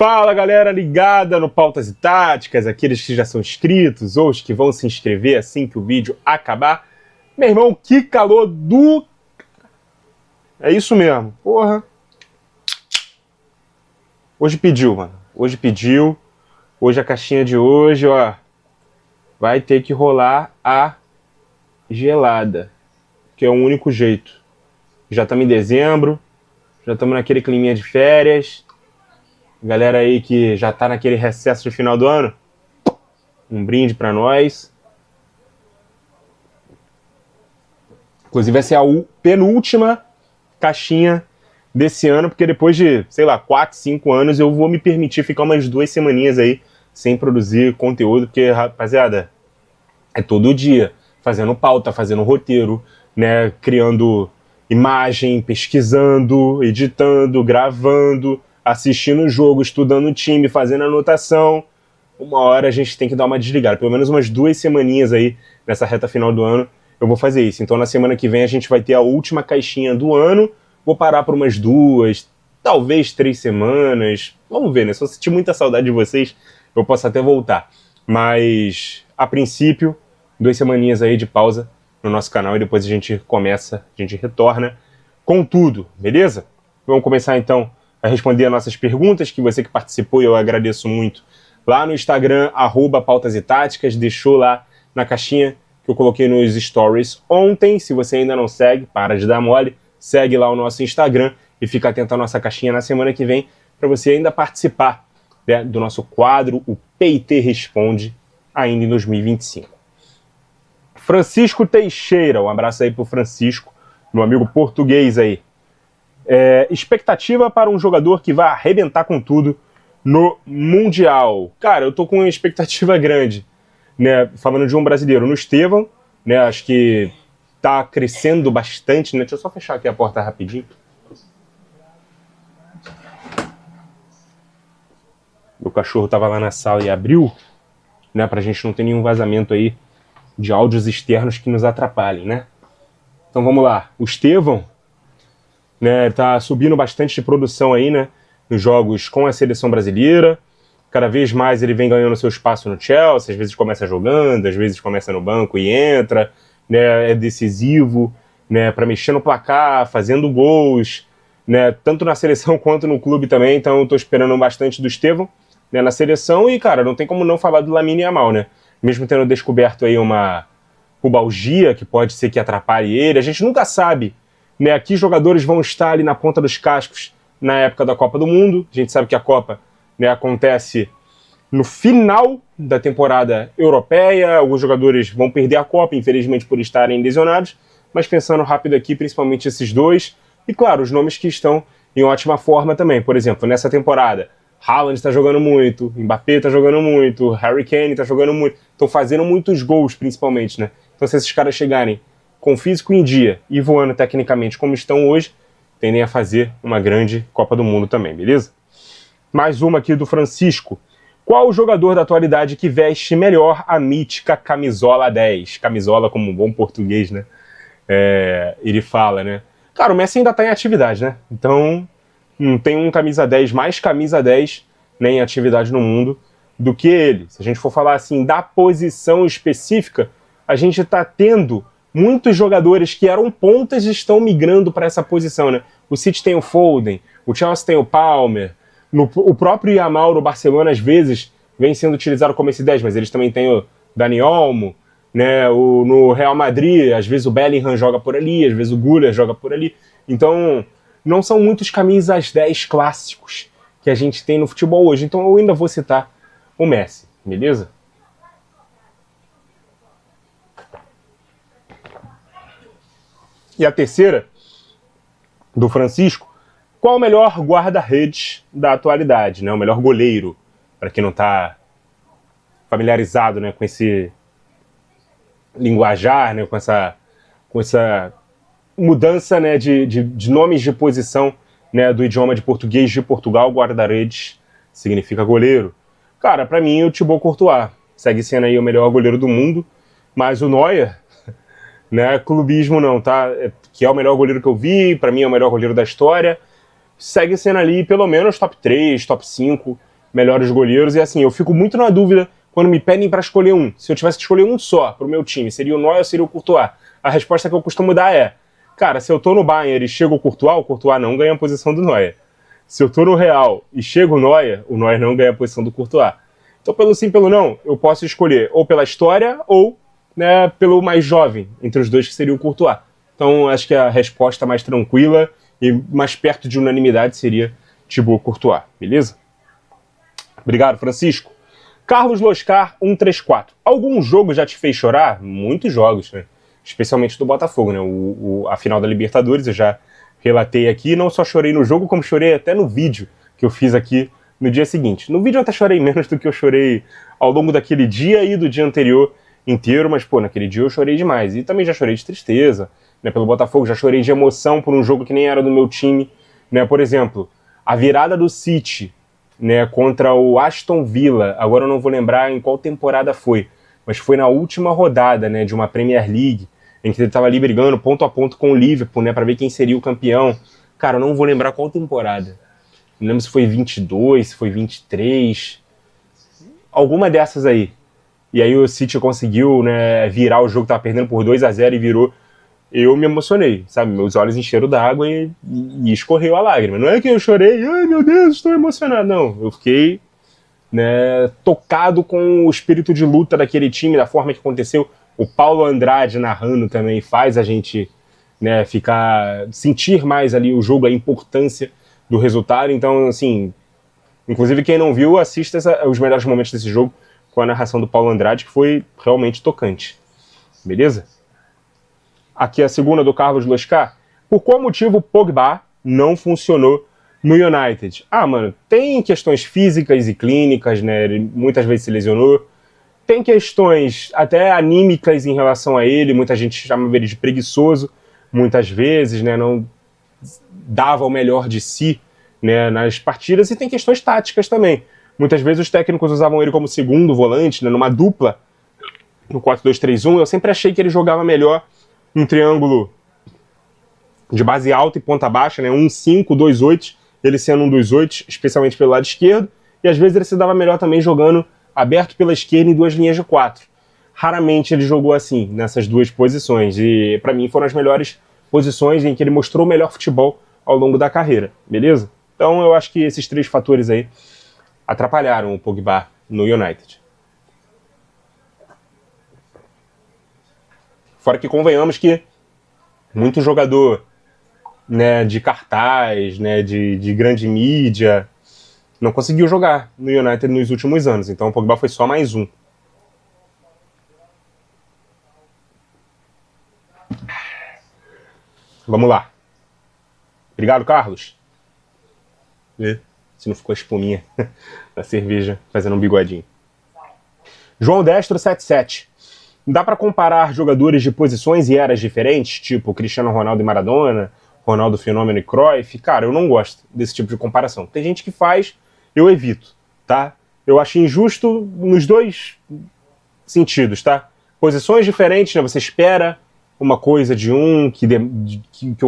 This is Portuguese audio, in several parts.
Fala, galera ligada no Pautas e Táticas, aqueles que já são inscritos ou os que vão se inscrever assim que o vídeo acabar. Meu irmão, que calor do... É isso mesmo, porra. Hoje pediu, mano. Hoje pediu. Hoje a caixinha de hoje, ó, vai ter que rolar a gelada, que é o único jeito. Já estamos em dezembro, já estamos naquele climinha de férias. Galera aí que já tá naquele recesso de final do ano, um brinde pra nós. Inclusive essa é a penúltima caixinha desse ano, porque depois de, sei lá, 4, 5 anos eu vou me permitir ficar umas 2 semaninhas aí sem produzir conteúdo, porque, rapaziada, é todo dia fazendo pauta, fazendo roteiro, né, criando imagem, pesquisando, editando, gravando, assistindo o jogo, estudando o time, fazendo anotação. Uma hora a gente tem que dar uma desligada. Pelo menos umas 2 semaninhas aí, nessa reta final do ano, eu vou fazer isso. Então na semana que vem a gente vai ter a última caixinha do ano. Vou parar por umas 2, talvez 3 semanas. Vamos ver, né? Se eu sentir muita saudade de vocês, eu posso até voltar. Mas, a princípio, 2 semaninhas aí de pausa no nosso canal e depois a gente começa, a gente retorna com tudo, beleza? Vamos começar então a responder as nossas perguntas, que você que participou eu agradeço muito. Lá no Instagram, @pautas e táticas, deixou lá na caixinha que eu coloquei nos stories ontem. Se você ainda não segue, para de dar mole, segue lá o nosso Instagram e fica atento à nossa caixinha na semana que vem para você ainda participar, né, do nosso quadro, o PIT Responde, ainda em 2025. Francisco Teixeira, um abraço aí pro Francisco, meu amigo português aí. Expectativa para um jogador que vai arrebentar com tudo no Mundial. Cara, eu tô com uma expectativa grande, né? Falando de um brasileiro, no Estevão, né? Acho que tá crescendo bastante, né? Deixa eu só fechar aqui a porta rapidinho. Meu cachorro tava lá na sala e abriu, né? Pra gente não ter nenhum vazamento aí de áudios externos que nos atrapalhem, né? Então vamos lá. O Estevão, né, tá subindo bastante de produção aí, né, nos jogos com a seleção brasileira. Cada vez mais ele vem ganhando seu espaço no Chelsea, às vezes começa jogando, às vezes começa no banco e entra, né, é decisivo, né, para mexer no placar, fazendo gols, né, tanto na seleção quanto no clube também. Então eu tô esperando bastante do Estevão, né, na seleção. E, cara, não tem como não falar do Lamine Yamal, né, mesmo tendo descoberto aí uma pubalgia que pode ser que atrapalhe ele. A gente nunca sabe, né, que jogadores vão estar ali na ponta dos cascos na época da Copa do Mundo. A gente sabe que a Copa, né, acontece no final da temporada europeia. Alguns jogadores vão perder a Copa, infelizmente, por estarem lesionados. Mas pensando rápido aqui, principalmente esses dois. E, claro, os nomes que estão em ótima forma também. Por exemplo, nessa temporada, Haaland está jogando muito, Mbappé está jogando muito, Harry Kane está jogando muito. Estão fazendo muitos gols, principalmente, né? Então, se esses caras chegarem com físico em dia e voando tecnicamente como estão hoje, tendem a fazer uma grande Copa do Mundo também, beleza? Mais uma aqui do Francisco. Qual o jogador da atualidade que veste melhor a mítica camisola 10? Camisola como um bom português, né? Ele fala, né? Cara, o Messi ainda está em atividade, né? Então, não tem um camisa 10, mais camisa 10, né, em atividade no mundo do que ele. Se a gente for falar assim da posição específica, a gente está tendo muitos jogadores que eram pontas e estão migrando para essa posição, né? O City tem o Foden, o Chelsea tem o Palmer, o próprio Yamal no Barcelona às vezes vem sendo utilizado como esse 10, mas eles também têm o Dani Olmo, né? No Real Madrid, às vezes o Bellingham joga por ali, às vezes o Güler joga por ali. Então, não são muitos camisas 10 clássicos que a gente tem no futebol hoje. Então eu ainda vou citar o Messi, beleza? E a terceira, do Francisco, qual o melhor guarda-redes da atualidade, né? O melhor goleiro, para quem não está familiarizado, né, com esse linguajar, né, com essa mudança, né, de nomes de posição, né, do idioma de português de Portugal. Guarda-redes significa goleiro. Cara, para mim o Thibaut Courtois segue sendo aí o melhor goleiro do mundo, mas o Neuer, né, clubismo não, tá? Que é o melhor goleiro que eu vi, pra mim é o melhor goleiro da história, segue sendo ali pelo menos top 3, top 5, melhores goleiros. E assim, eu fico muito na dúvida quando me pedem para escolher um. Se eu tivesse que escolher um só pro meu time, seria o Neuer ou seria o Courtois? A resposta que eu costumo dar é, cara, se eu tô no Bayern e chega o Courtois não ganha a posição do Neuer. Se eu tô no Real e chega o Neuer não ganha a posição do Courtois. Então, pelo sim, pelo não, eu posso escolher ou pela história ou, né, pelo mais jovem, entre os dois, que seria o Courtois. Então, acho que a resposta mais tranquila e mais perto de unanimidade seria Thibaut Courtois, beleza? Obrigado, Francisco. Carlos Loscar, 134. Algum jogo já te fez chorar? Muitos jogos, né? Especialmente do Botafogo, né? A final da Libertadores eu já relatei aqui. Não só chorei no jogo, como chorei até no vídeo que eu fiz aqui no dia seguinte. No vídeo eu até chorei menos do que eu chorei ao longo daquele dia e do dia anterior inteiro, mas, pô, naquele dia eu chorei demais. E também já chorei de tristeza, né, pelo Botafogo, já chorei de emoção por um jogo que nem era do meu time, né? Por exemplo, a virada do City, né, contra o Aston Villa, agora eu não vou lembrar em qual temporada foi, mas foi na última rodada, né, de uma Premier League, em que ele estava ali brigando ponto a ponto com o Liverpool, né, para ver quem seria o campeão. Cara, eu não vou lembrar qual temporada. Não lembro se foi 22, se foi 23, alguma dessas aí. E aí o City conseguiu, né, virar o jogo, tava perdendo por 2-0 e virou. Eu me emocionei, sabe? Meus olhos encheram d'água e escorreu a lágrima. Não é que eu chorei, ai meu Deus, estou emocionado. Não, eu fiquei, né, tocado com o espírito de luta daquele time, da forma que aconteceu. O Paulo Andrade narrando também faz a gente, né, sentir mais ali o jogo, a importância do resultado. Então, assim, inclusive quem não viu, assista os melhores momentos desse jogo com a narração do Paulo Andrade, que foi realmente tocante. Beleza? Aqui a segunda do Carlos Loscar. Por qual motivo o Pogba não funcionou no United? Ah, mano, tem questões físicas e clínicas, né? Ele muitas vezes se lesionou. Tem questões até anímicas em relação a ele. Muita gente chama ele de preguiçoso, muitas vezes, né? Não dava o melhor de si, né, nas partidas. E tem questões táticas também. Muitas vezes os técnicos usavam ele como segundo volante, né, numa dupla, no 4-2-3-1. Eu sempre achei que ele jogava melhor um triângulo de base alta e ponta baixa, né? 1-5-2-8, ele sendo um dos 8, especialmente pelo lado esquerdo, e às vezes ele se dava melhor também jogando aberto pela esquerda em duas linhas de 4. Raramente ele jogou assim, nessas duas posições, e para mim foram as melhores posições em que ele mostrou o melhor futebol ao longo da carreira, beleza? Então eu acho que esses três fatores aí atrapalharam o Pogba no United. Fora que convenhamos que muito jogador, né, de cartaz, né, de grande mídia, não conseguiu jogar no United nos últimos anos. Então o Pogba foi só mais um. Vamos lá. Obrigado, Carlos. Vê se não ficou a espuminha da cerveja fazendo um bigodinho. João Destro 77. Dá para comparar jogadores de posições e eras diferentes, tipo Cristiano Ronaldo e Maradona, Ronaldo Fenômeno e Cruyff? Cara, eu não gosto desse tipo de comparação. Tem gente que faz, eu evito, tá? Eu acho injusto nos dois sentidos, tá? Posições diferentes, né? Você espera uma coisa de um, que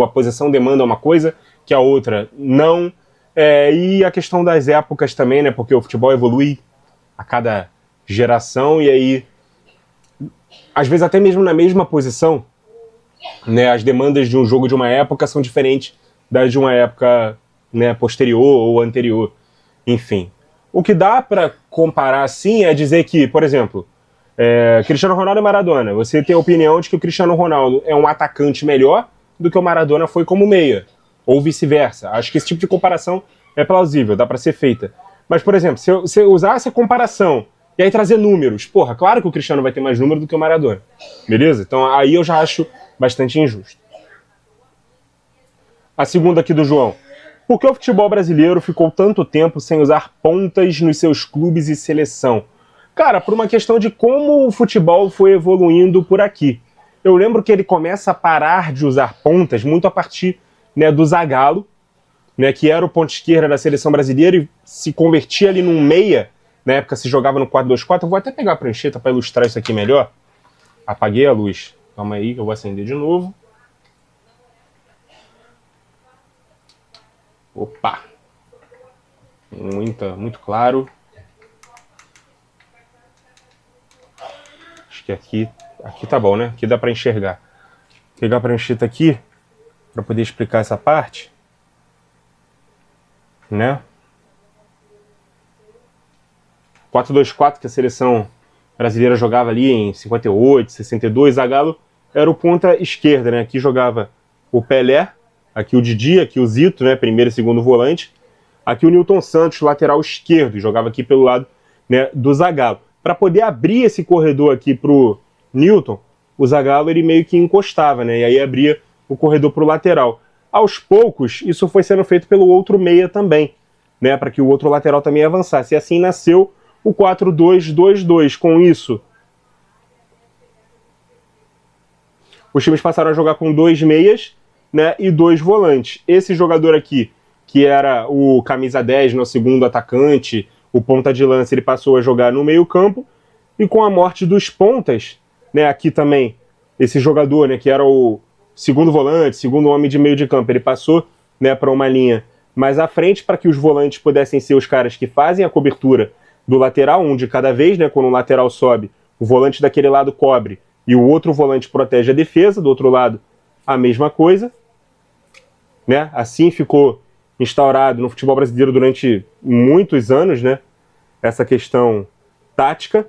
a posição demanda uma coisa, que a outra não. E a questão das épocas também, né? Porque o futebol evolui a cada geração e aí às vezes até mesmo na mesma posição, né, as demandas de um jogo de uma época são diferentes das de uma época, né, posterior ou anterior. Enfim, o que dá para comparar assim é dizer que, por exemplo, Cristiano Ronaldo e Maradona, você tem a opinião de que o Cristiano Ronaldo é um atacante melhor do que o Maradona foi como meia, ou vice-versa. Acho que esse tipo de comparação é plausível, dá para ser feita. Mas, por exemplo, se eu usar essa comparação e aí trazer números, porra, claro que o Cristiano vai ter mais número do que o Maradona. Beleza? Então aí eu já acho bastante injusto. A segunda aqui do João. Por que o futebol brasileiro ficou tanto tempo sem usar pontas nos seus clubes e seleção? Cara, por uma questão de como o futebol foi evoluindo por aqui. Eu lembro que ele começa a parar de usar pontas muito a partir, né, do Zagallo, né, que era o ponta esquerda da seleção brasileira e se convertia ali num meia. Na época se jogava no 4-2-4. Eu vou até pegar a prancheta para ilustrar isso aqui melhor. Apaguei a luz. Calma aí que eu vou acender de novo. Opa! Muito claro. que aqui tá bom, né? Aqui dá para enxergar. Vou pegar a prancheta aqui para poder explicar essa parte, né? 4-2-4 que a seleção brasileira jogava ali em 58, 62, Zagallo era o ponta esquerda, né? Aqui jogava o Pelé, aqui o Didi, aqui o Zito, né? Primeiro e segundo volante. Aqui o Nilton Santos, lateral esquerdo, jogava aqui pelo lado, né, do Zagallo. Para poder abrir esse corredor aqui pro Nilton, o Zagallo ele meio que encostava, né? E aí abria o corredor pro lateral. Aos poucos, isso foi sendo feito pelo outro meia também, né? Para que o outro lateral também avançasse. E assim nasceu o 4-2-2-2. Com isso, os times passaram a jogar com 2 meias, né, e 2 volantes. Esse jogador aqui, que era o camisa 10 no segundo atacante, o ponta de lança, ele passou a jogar no meio campo, e com a morte dos pontas, né, aqui também, esse jogador, né, que era o segundo volante, segundo homem de meio de campo, ele passou, né, para uma linha mais à frente, para que os volantes pudessem ser os caras que fazem a cobertura do lateral, um de cada vez, né, quando o lateral sobe, o volante daquele lado cobre, e o outro volante protege a defesa, do outro lado a mesma coisa, né? Assim ficou instaurado no futebol brasileiro durante muitos anos, né? Essa questão tática.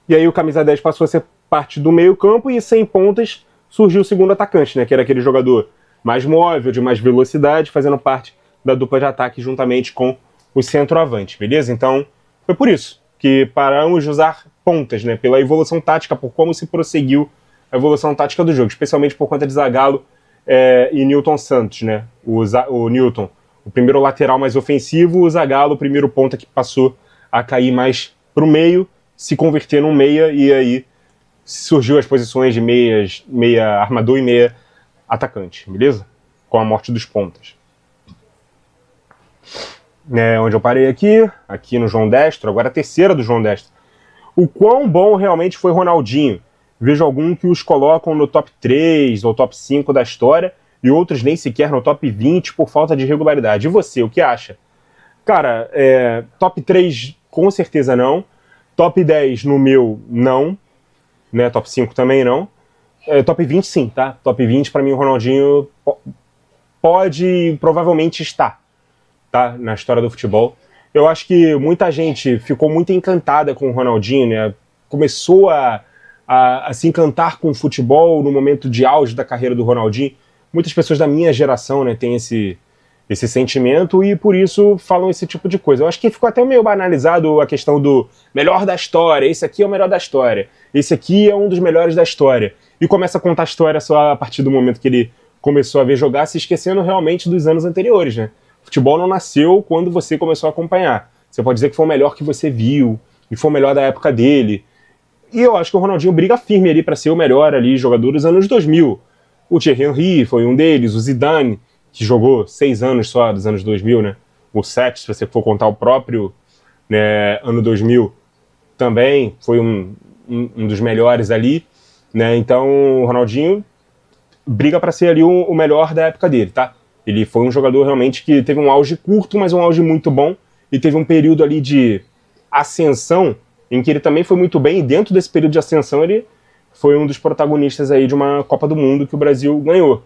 E aí o camisa 10 passou a ser parte do meio campo e sem pontas surgiu o segundo atacante, né? Que era aquele jogador mais móvel, de mais velocidade, fazendo parte da dupla de ataque juntamente com o centroavante, beleza? Então foi por isso que paramos de usar pontas, né? Pela evolução tática, por como se prosseguiu a evolução tática do jogo, especialmente por conta de Zagallo e Nilton Santos, né? O Nilton, o primeiro lateral mais ofensivo, o Zagallo, o primeiro ponta que passou a cair mais para o meio, se converter num meia, e aí surgiu as posições de meia armador e meia atacante, beleza? Com a morte dos pontas. Onde eu parei aqui no João Destro, agora a terceira do João Destro. O quão bom realmente foi Ronaldinho? Vejo alguns que os colocam no top 3 ou top 5 da história e outros nem sequer no top 20 por falta de regularidade. E você, o que acha? Cara, top 3 com certeza não. Top 10 no meu, não. Né? Top 5 também não. Top 20 sim, tá? Top 20 para mim o Ronaldinho pode provavelmente estar, tá? Na história do futebol. Eu acho que muita gente ficou muito encantada com o Ronaldinho, né? Começou a se encantar com o futebol no momento de auge da carreira do Ronaldinho. Muitas pessoas da minha geração, né, têm esse sentimento e por isso falam esse tipo de coisa. Eu acho que ficou até meio banalizado a questão do melhor da história, esse aqui é o melhor da história, esse aqui é um dos melhores da história. E começa a contar a história só a partir do momento que ele começou a ver jogar, se esquecendo realmente dos anos anteriores, né? Futebol não nasceu quando você começou a acompanhar. Você pode dizer que foi o melhor que você viu, e foi o melhor da época dele. E eu acho que o Ronaldinho briga firme ali para ser o melhor ali jogador dos anos 2000. O Thierry Henry foi um deles, o Zidane, que jogou 6 anos só dos anos 2000, né? O 7, se você for contar o próprio, né, ano 2000, também foi um dos melhores ali, né? Então o Ronaldinho briga para ser ali o melhor da época dele, tá? Ele foi um jogador realmente que teve um auge curto, mas um auge muito bom, e teve um período ali de ascensão em que ele também foi muito bem, e dentro desse período de ascensão ele foi um dos protagonistas aí de uma Copa do Mundo que o Brasil ganhou.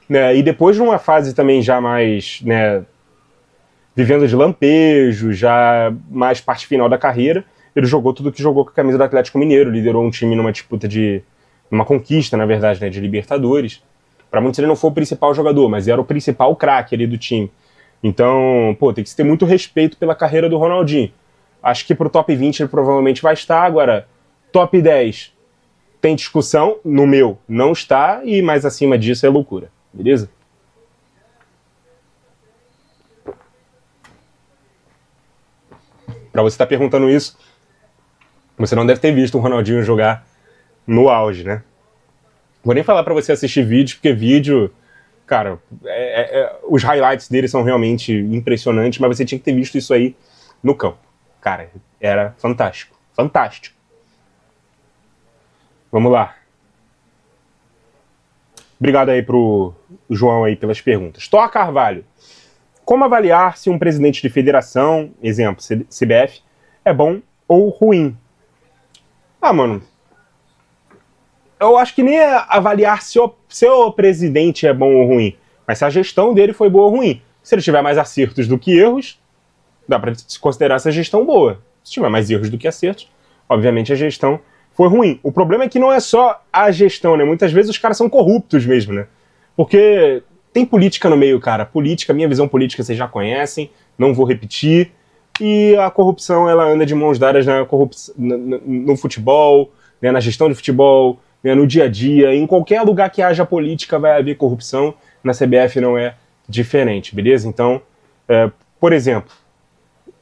Né? E depois de uma fase também já mais, né, vivendo de lampejo, já mais parte final da carreira, ele jogou tudo que jogou com a camisa do Atlético Mineiro, liderou um time numa disputa uma conquista, na verdade, né, de Libertadores. Para muitos ele não foi o principal jogador, mas era o principal craque ali do time. Então, pô, tem que se ter muito respeito pela carreira do Ronaldinho. Acho que pro top 20 ele provavelmente vai estar. Agora, top 10 tem discussão, no meu não está, e mais acima disso é loucura, beleza? Para você estar perguntando isso, você não deve ter visto o Ronaldinho jogar no auge, né? Vou nem falar para você assistir vídeo, porque vídeo, cara, os highlights dele são realmente impressionantes, mas você tinha que ter visto isso aí no campo. Cara, era fantástico. Fantástico. Vamos lá. Obrigado aí pro João aí pelas perguntas. Thor Carvalho. Como avaliar se um presidente de federação, exemplo, CBF, é bom ou ruim? Mano, eu acho que nem é avaliar se o presidente é bom ou ruim, mas se a gestão dele foi boa ou ruim. Se ele tiver mais acertos do que erros, dá pra se considerar essa gestão boa. Se tiver mais erros do que acertos, obviamente a gestão foi ruim. O problema é que não é só a gestão, né? Muitas vezes os caras são corruptos mesmo, né? Porque tem política no meio, cara. Política, minha visão política vocês já conhecem, não vou repetir. E a corrupção, ela anda de mãos dadas no futebol, né? Na gestão de futebol, né? No dia a dia. Em qualquer lugar que haja política vai haver corrupção. Na CBF não é diferente, beleza? Então, por exemplo,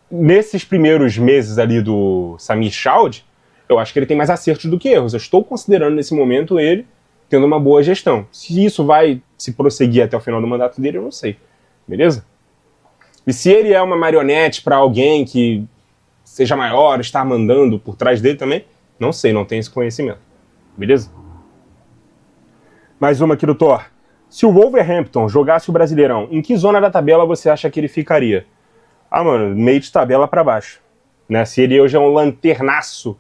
nesses primeiros meses ali do Samir Chaude, eu acho que ele tem mais acertos do que erros. Eu estou considerando nesse momento ele tendo uma boa gestão. Se isso vai se prosseguir até o final do mandato dele, eu não sei. Beleza? E se ele é uma marionete para alguém que seja maior, está mandando por trás dele também, não sei, não tenho esse conhecimento. Beleza? Mais uma aqui do Thor. Se o Wolverhampton jogasse o Brasileirão, em que zona da tabela você acha que ele ficaria? Mano, meio de tabela para baixo. Né? Se ele hoje é um lanternaço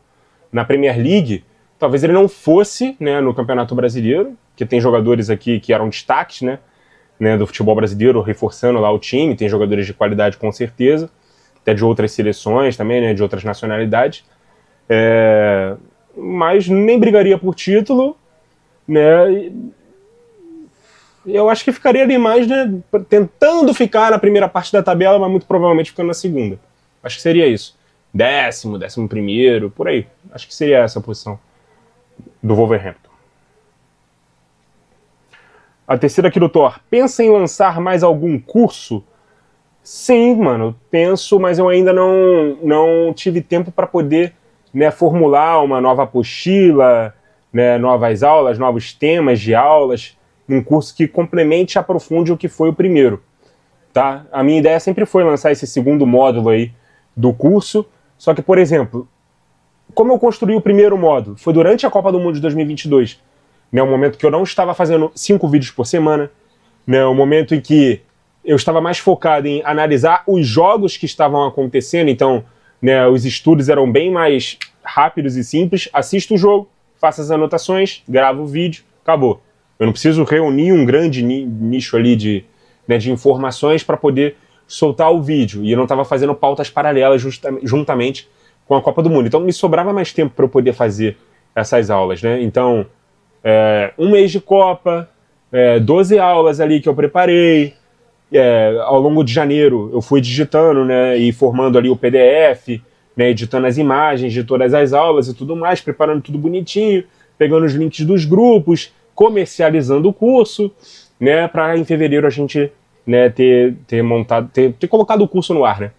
na Premier League, talvez ele não fosse, né, no Campeonato Brasileiro, que tem jogadores aqui que eram destaques, né, do futebol brasileiro, reforçando lá o time, tem jogadores de qualidade com certeza, até de outras seleções também, né, de outras nacionalidades, mas nem brigaria por título, né, eu acho que ficaria ali mais, né, tentando ficar na primeira parte da tabela, mas muito provavelmente ficando na segunda. Acho que seria isso. 11º, por aí. Acho que seria essa a posição do Wolverhampton. A terceira aqui do Thor. Pensa em lançar mais algum curso? Sim, mano, penso, mas eu ainda não tive tempo para poder, né, formular uma nova apostila, né, novas aulas, novos temas de aulas, um curso que complemente e aprofunde o que foi o primeiro. Tá? A minha ideia sempre foi lançar esse segundo módulo aí do curso. Só que, por exemplo, como eu construí o primeiro módulo? Foi durante a Copa do Mundo de 2022, né, um momento que eu não estava fazendo 5 vídeos por semana, né, um momento em que eu estava mais focado em analisar os jogos que estavam acontecendo, então, né, os estudos eram bem mais rápidos e simples. Assisto o jogo, faço as anotações, gravo o vídeo, acabou. Eu não preciso reunir um grande nicho ali de informações para poder soltar o vídeo, e eu não estava fazendo pautas paralelas juntamente com a Copa do Mundo. Então me sobrava mais tempo para eu poder fazer essas aulas, né? Então, um mês de Copa, 12 aulas ali que eu preparei, ao longo de janeiro eu fui digitando, né, e formando ali o PDF, né, editando as imagens de todas as aulas e tudo mais, preparando tudo bonitinho, pegando os links dos grupos, comercializando o curso, né, para em fevereiro a gente, né, ter colocado o curso no ar, né?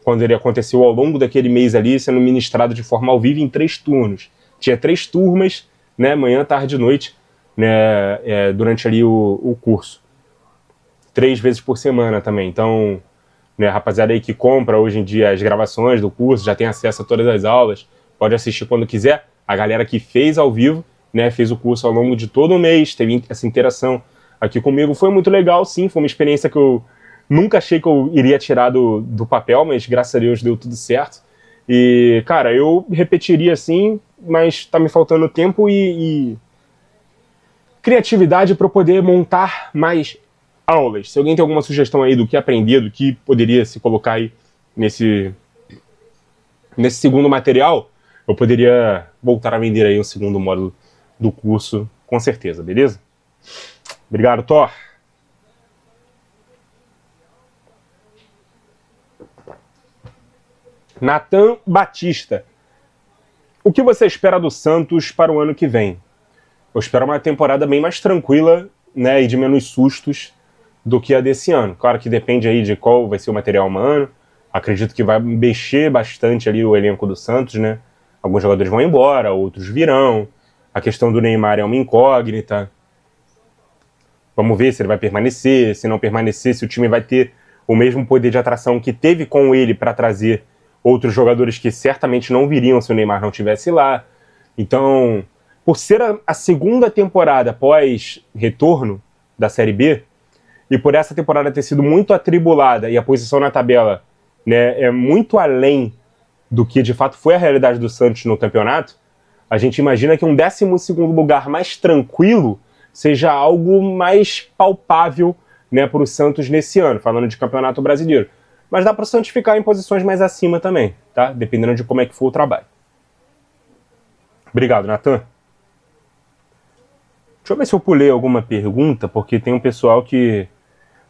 Quando ele aconteceu ao longo daquele mês ali, sendo ministrado de forma ao vivo em 3 turnos. Tinha 3 turmas, né, manhã, tarde e noite, né, durante ali o curso. 3 vezes por semana também. Então, né, a rapaziada aí que compra hoje em dia as gravações do curso, já tem acesso a todas as aulas, pode assistir quando quiser. A galera que fez ao vivo, né, fez o curso ao longo de todo o mês, teve essa interação aqui comigo, foi muito legal, sim, foi uma experiência que eu nunca achei que eu iria tirar do papel, mas graças a Deus deu tudo certo. E, cara, eu repetiria sim, mas tá me faltando tempo e criatividade para eu poder montar mais aulas. Se alguém tem alguma sugestão aí do que aprender, do que poderia se colocar aí nesse segundo material, eu poderia voltar a vender aí um segundo módulo do curso, com certeza, beleza? Obrigado, Thor. Nathan Batista. O que você espera do Santos para o ano que vem? Eu espero uma temporada bem mais tranquila, né, e de menos sustos do que a desse ano. Claro que depende aí de qual vai ser o material humano. Acredito que vai mexer bastante ali o elenco do Santos, né? Alguns jogadores vão embora, outros virão. A questão do Neymar é uma incógnita. Vamos ver se ele vai permanecer, se não permanecer, se o time vai ter o mesmo poder de atração que teve com ele para trazer outros jogadores que certamente não viriam se o Neymar não estivesse lá. Então, por ser a segunda temporada após retorno da Série B, e por essa temporada ter sido muito atribulada e a posição na tabela, né, é muito além do que de fato foi a realidade do Santos no campeonato, A gente imagina que um 12º lugar mais tranquilo seja algo mais palpável, né, para o Santos nesse ano, falando de Campeonato Brasileiro. Mas dá para o Santos ficar em posições mais acima também, tá? Dependendo de como é que for o trabalho. Obrigado, Natan. Deixa eu ver se eu pulei alguma pergunta, porque tem um pessoal que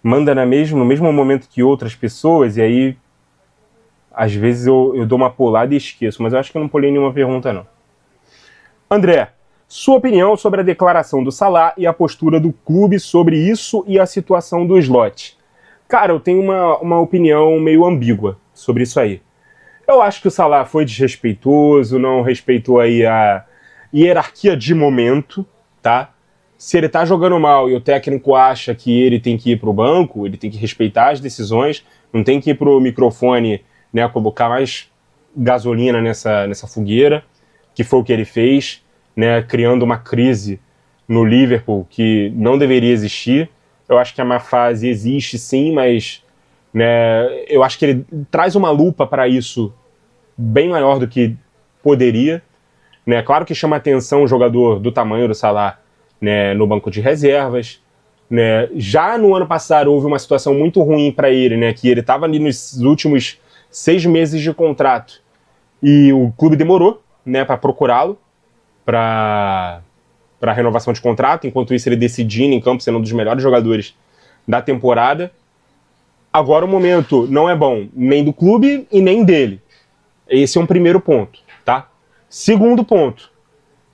manda no mesmo momento que outras pessoas, e aí às vezes eu dou uma pulada e esqueço, mas eu acho que eu não pulei nenhuma pergunta, não. André, sua opinião sobre a declaração do Salah e a postura do clube sobre isso e a situação do slot. Cara, eu tenho uma opinião meio ambígua sobre isso aí. Eu acho que o Salah foi desrespeitoso, não respeitou aí a hierarquia de momento, tá? Se ele tá jogando mal e o técnico acha que ele tem que ir pro banco, ele tem que respeitar as decisões, não tem que ir pro microfone, né, colocar mais gasolina nessa fogueira, que foi o que ele fez, né, criando uma crise no Liverpool que não deveria existir. Eu acho que a má fase existe sim, mas, né, eu acho que ele traz uma lupa para isso bem maior do que poderia. Né? Claro que chama atenção um jogador do tamanho do Salah, né, no banco de reservas. Né? Já no ano passado houve uma situação muito ruim para ele, né, que ele estava ali nos últimos 6 meses de contrato e o clube demorou, né, para procurá-lo para renovação de contrato, enquanto isso ele decidindo em campo, sendo um dos melhores jogadores da temporada. Agora o momento não é bom nem do clube e nem dele. Esse é um primeiro ponto, tá? Segundo ponto,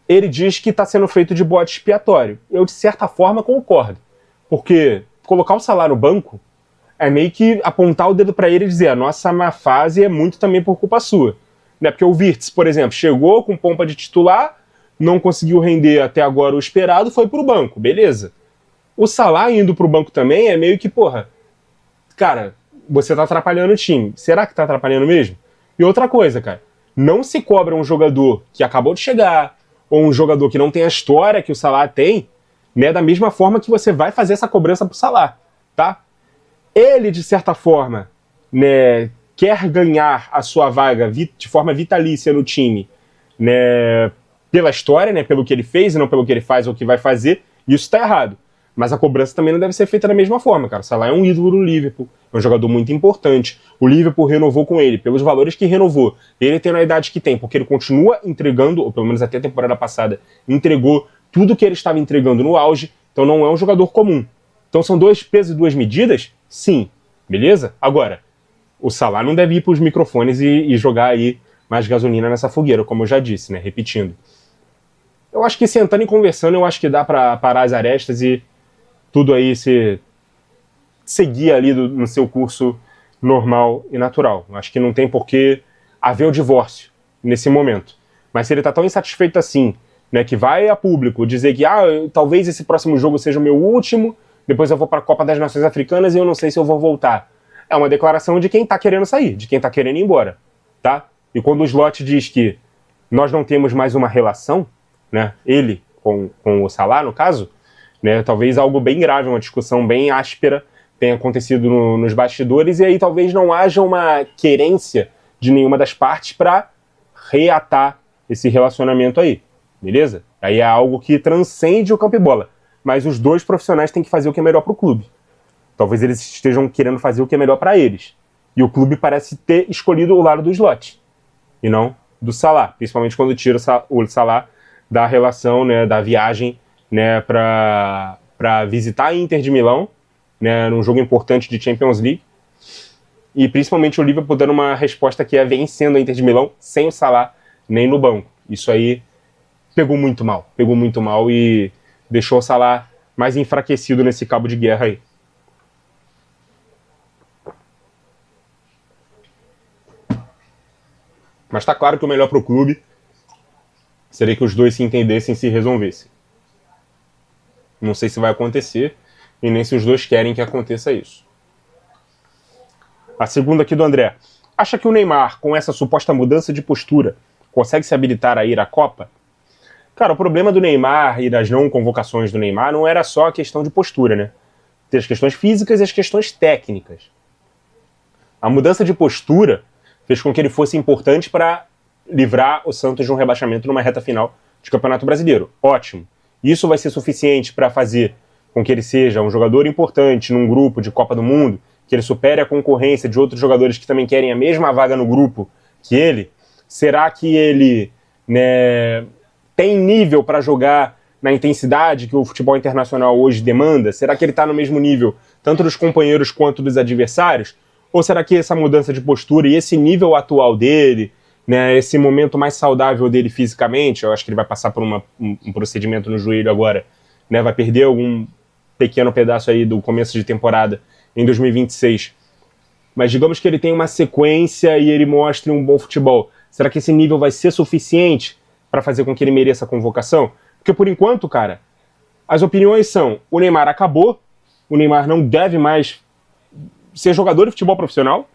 ele diz que está sendo feito de bode expiatório. Eu, de certa forma, concordo. Porque colocar o Salah no banco é meio que apontar o dedo para ele e dizer a nossa má fase é muito também por culpa sua. Né? Porque o Wirtz, por exemplo, chegou com pompa de titular, não conseguiu render até agora o esperado, foi pro banco, beleza. O Salah indo pro banco também é meio que, porra, cara, você tá atrapalhando o time. Será que tá atrapalhando mesmo? E outra coisa, cara, não se cobra um jogador que acabou de chegar, ou um jogador que não tem a história que o Salah tem, né, da mesma forma que você vai fazer essa cobrança pro Salah, tá? Ele, de certa forma, né, quer ganhar a sua vaga de forma vitalícia no time, né, pela história, né, pelo que ele fez e não pelo que ele faz ou que vai fazer, e isso tá errado. Mas a cobrança também não deve ser feita da mesma forma, cara. O Salah é um ídolo do Liverpool, é um jogador muito importante. O Liverpool renovou com ele, pelos valores que renovou. Ele tem a idade que tem, porque ele continua entregando, ou pelo menos até a temporada passada, entregou tudo que ele estava entregando no auge, então não é um jogador comum. Então são 2 pesos e 2 medidas? Sim. Beleza? Agora, o Salah não deve ir para os microfones e jogar aí mais gasolina nessa fogueira, como eu já disse, né? Repetindo. Eu acho que sentando e conversando, eu acho que dá para parar as arestas e tudo aí seguir ali no seu curso normal e natural. Acho que não tem por que haver o divórcio nesse momento. Mas se ele está tão insatisfeito assim, né, que vai a público dizer que talvez esse próximo jogo seja o meu último, depois eu vou para a Copa das Nações Africanas e eu não sei se eu vou voltar. É uma declaração de quem está querendo sair, de quem está querendo ir embora. Tá? E quando o Slot diz que nós não temos mais uma relação, né, ele com o Salah, no caso, né, talvez algo bem grave, uma discussão bem áspera tenha acontecido nos bastidores e aí talvez não haja uma querência de nenhuma das partes para reatar esse relacionamento aí, beleza? Aí é algo que transcende o campo e bola, mas os dois profissionais têm que fazer o que é melhor para o clube. Talvez eles estejam querendo fazer o que é melhor para eles. E o clube parece ter escolhido o lado do Slot e não do Salah, principalmente quando tira o Salah da relação, né, da viagem, né, para visitar a Inter de Milão, né, num jogo importante de Champions League, e principalmente o Liverpool dando uma resposta que é vencendo a Inter de Milão sem o Salah nem no banco. Isso aí pegou muito mal e deixou o Salah mais enfraquecido nesse cabo de guerra aí. Mas tá claro que o melhor pro clube seria que os dois se entendessem e se resolvessem. Não sei se vai acontecer e nem se os dois querem que aconteça isso. A segunda aqui do André. Acha que o Neymar, com essa suposta mudança de postura, consegue se habilitar a ir à Copa? Cara, o problema do Neymar e das não convocações do Neymar não era só a questão de postura, né? Tem as questões físicas e as questões técnicas. A mudança de postura fez com que ele fosse importante para livrar o Santos de um rebaixamento numa reta final de Campeonato Brasileiro. Ótimo. Isso vai ser suficiente para fazer com que ele seja um jogador importante num grupo de Copa do Mundo, que ele supere a concorrência de outros jogadores que também querem a mesma vaga no grupo que ele? Será que ele, né, tem nível para jogar na intensidade que o futebol internacional hoje demanda? Será que ele está no mesmo nível, tanto dos companheiros quanto dos adversários? Ou será que essa mudança de postura e esse nível atual dele, né, esse momento mais saudável dele fisicamente, eu acho que ele vai passar por um procedimento no joelho agora, né, vai perder algum pequeno pedaço aí do começo de temporada em 2026, mas digamos que ele tem uma sequência e ele mostre um bom futebol. Será que esse nível vai ser suficiente para fazer com que ele mereça a convocação? Porque por enquanto, cara, as opiniões são: o Neymar acabou, o Neymar não deve mais ser jogador de futebol profissional,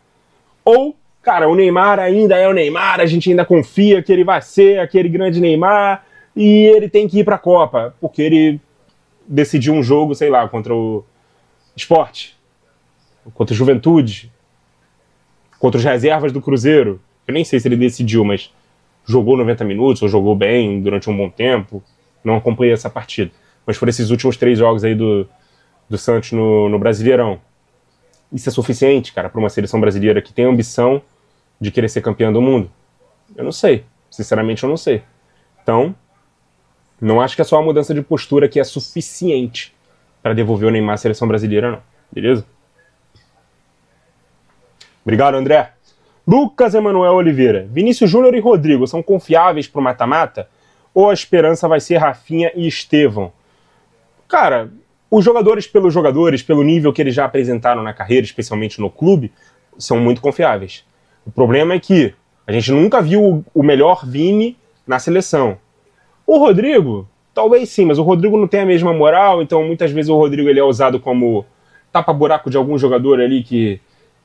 ou, cara, o Neymar ainda é o Neymar, a gente ainda confia que ele vai ser aquele grande Neymar e ele tem que ir para a Copa, porque ele decidiu um jogo, sei lá, contra o Sport, contra o Juventude, contra os reservas do Cruzeiro. Eu nem sei se ele decidiu, mas jogou 90 minutos, ou jogou bem durante um bom tempo. Não acompanhei essa partida. Mas foram esses últimos 3 jogos aí do Santos no Brasileirão. Isso é suficiente, cara, para uma seleção brasileira que tem a ambição de querer ser campeã do mundo? Eu não sei. Sinceramente, eu não sei. Então, não acho que é só a mudança de postura que é suficiente para devolver o Neymar à seleção brasileira, não. Beleza? Obrigado, André. Lucas Emanuel Oliveira. Vinícius Júnior e Rodrigo são confiáveis para o mata-mata? Ou a esperança vai ser Rafinha e Estevão? Cara, os jogadores, pelo nível que eles já apresentaram na carreira, especialmente no clube, são muito confiáveis. O problema é que a gente nunca viu o melhor Vini na seleção. O Rodrigo, talvez sim, mas o Rodrigo não tem a mesma moral, então muitas vezes o Rodrigo ele é usado como tapa-buraco de algum jogador ali que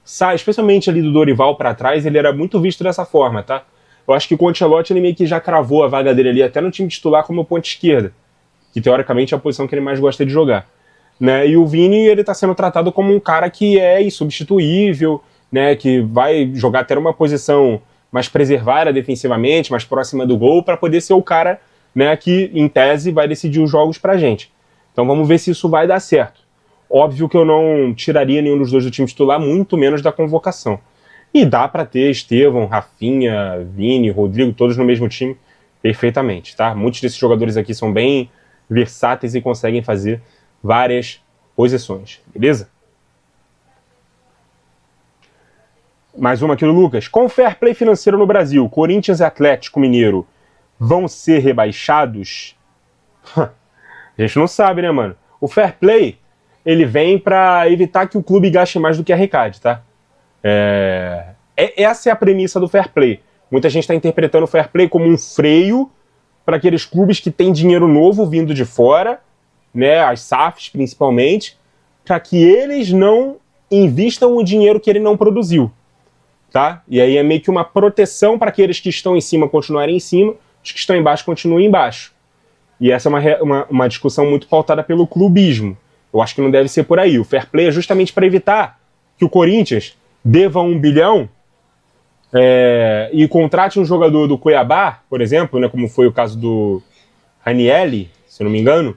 sai, especialmente ali do Dorival para trás, ele era muito visto dessa forma, tá? Eu acho que com o Ancelotti ele meio que já cravou a vaga dele ali, até no time titular como ponta esquerda, que teoricamente é a posição que ele mais gosta de jogar, né? E o Vini, ele tá sendo tratado como um cara que é insubstituível, né? Que vai jogar até uma posição mais preservada defensivamente, mais próxima do gol, para poder ser o cara, né, que em tese vai decidir os jogos pra gente. Então vamos ver se isso vai dar certo. Óbvio que eu não tiraria nenhum dos dois do time titular, muito menos da convocação. E dá para ter Estevão, Rafinha, Vini, Rodrigo, todos no mesmo time perfeitamente, tá? Muitos desses jogadores aqui são bem versáteis e conseguem fazer várias posições, beleza? Mais uma aqui do Lucas. Com o fair play financeiro no Brasil, Corinthians e Atlético Mineiro vão ser rebaixados? A gente não sabe, né, mano? O fair play, ele vem para evitar que o clube gaste mais do que arrecade, tá? Essa é a premissa do fair play. Muita gente está interpretando o fair play como um freio para aqueles clubes que têm dinheiro novo vindo de fora, né, as SAFs principalmente, para que eles não invistam o dinheiro que ele não produziu, tá? E aí é meio que uma proteção para aqueles que estão em cima continuarem em cima, os que estão embaixo continuem embaixo. E essa é uma discussão muito pautada pelo clubismo. Eu acho que não deve ser por aí. O fair play é justamente para evitar que o Corinthians deva 1 bilhão e contrate um jogador do Cuiabá, por exemplo, né, como foi o caso do Ranieri, se não me engano.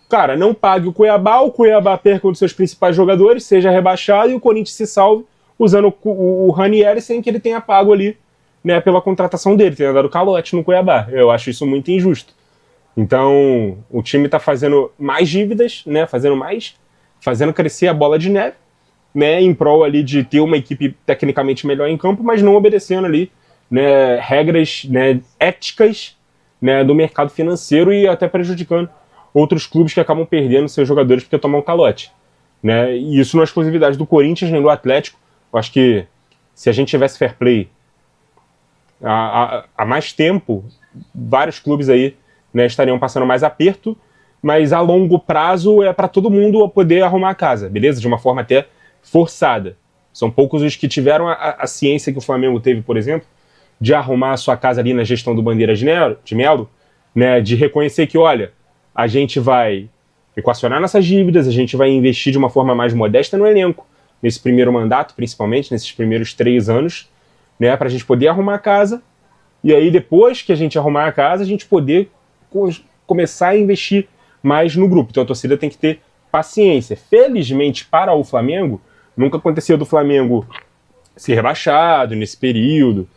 Cara, não pague o Cuiabá perca um dos seus principais jogadores, seja rebaixado e o Corinthians se salve usando o Ranieri sem que ele tenha pago ali, né, pela contratação dele, tenha dado calote no Cuiabá. Eu acho isso muito injusto. Então, o time está fazendo mais dívidas, né, fazendo crescer a bola de neve, né, em prol ali de ter uma equipe tecnicamente melhor em campo, mas não obedecendo ali, né, regras, né, éticas, né, do mercado financeiro e até prejudicando outros clubes que acabam perdendo seus jogadores porque tomam um calote, né? E isso não é exclusividade do Corinthians nem do Atlético. Eu acho que se a gente tivesse fair play há mais tempo, vários clubes aí, né, estariam passando mais aperto, mas a longo prazo é para todo mundo poder arrumar a casa, beleza? De uma forma até forçada. São poucos os que tiveram a ciência que o Flamengo teve, por exemplo, de arrumar a sua casa ali na gestão do Bandeira de Melo, né, de reconhecer que, olha, a gente vai equacionar nossas dívidas, a gente vai investir de uma forma mais modesta no elenco, nesse primeiro mandato, principalmente, nesses primeiros 3 anos, né, para a gente poder arrumar a casa, E aí, depois que a gente arrumar a casa, a gente poder começar a investir mais no grupo. Então a torcida tem que ter paciência. Felizmente para o Flamengo, nunca aconteceu do Flamengo ser rebaixado nesse período.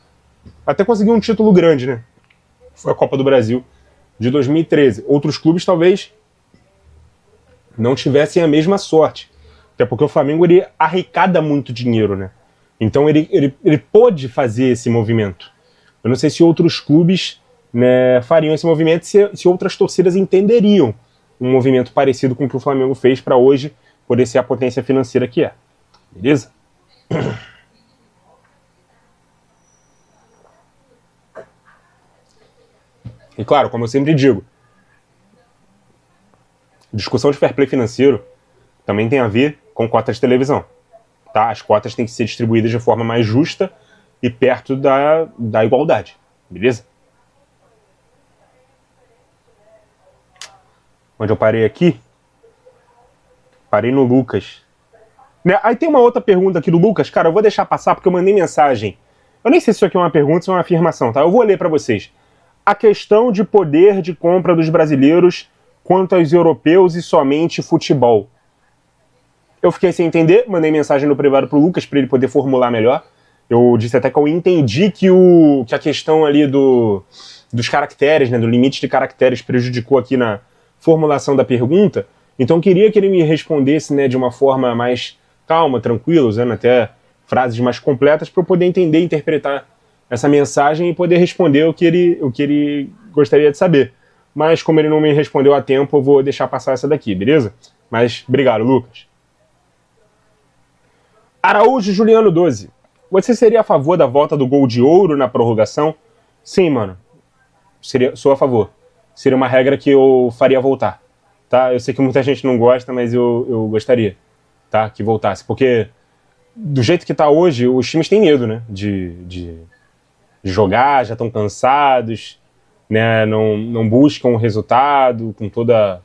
Até conseguiu um título grande, né? Foi a Copa do Brasil de 2013. Outros clubes talvez não tivessem a mesma sorte. Até porque o Flamengo ele arrecada muito dinheiro, né? Então ele pôde fazer esse movimento. Eu não sei se outros clubes, né, fariam esse movimento, se outras torcidas entenderiam um movimento parecido com o que o Flamengo fez para hoje poder ser a potência financeira que é. Beleza? E claro, como eu sempre digo, discussão de fair play financeiro também tem a ver com cotas de televisão. Tá? As cotas têm que ser distribuídas de forma mais justa e perto da igualdade. Beleza? Onde eu parei aqui? Parei no Lucas. Né? Aí tem uma outra pergunta aqui do Lucas. Cara, eu vou deixar passar porque eu mandei mensagem. Eu nem sei se isso aqui é uma pergunta ou se é uma afirmação, tá? Eu vou ler para vocês. A questão de poder de compra dos brasileiros quanto aos europeus e somente futebol. Eu fiquei sem entender, mandei mensagem no privado pro Lucas para ele poder formular melhor. Eu disse até que eu entendi que a questão ali dos caracteres, né, do limite de caracteres prejudicou aqui na formulação da pergunta. Então queria que ele me respondesse, né, de uma forma mais calma, tranquila, usando até frases mais completas para eu poder entender e interpretar essa mensagem e poder responder o que ele gostaria de saber. Mas como ele não me respondeu a tempo, eu vou deixar passar essa daqui, beleza? Mas obrigado, Lucas. Araújo Juliano 12. Você seria a favor da volta do gol de ouro na prorrogação? Sim, mano. Sou a favor. Seria uma regra que eu faria voltar. Tá? Eu sei que muita gente não gosta, mas eu gostaria, tá? Que voltasse. Porque do jeito que tá hoje, os times têm medo, né? De jogar, já estão cansados, né? Não buscam o resultado com toda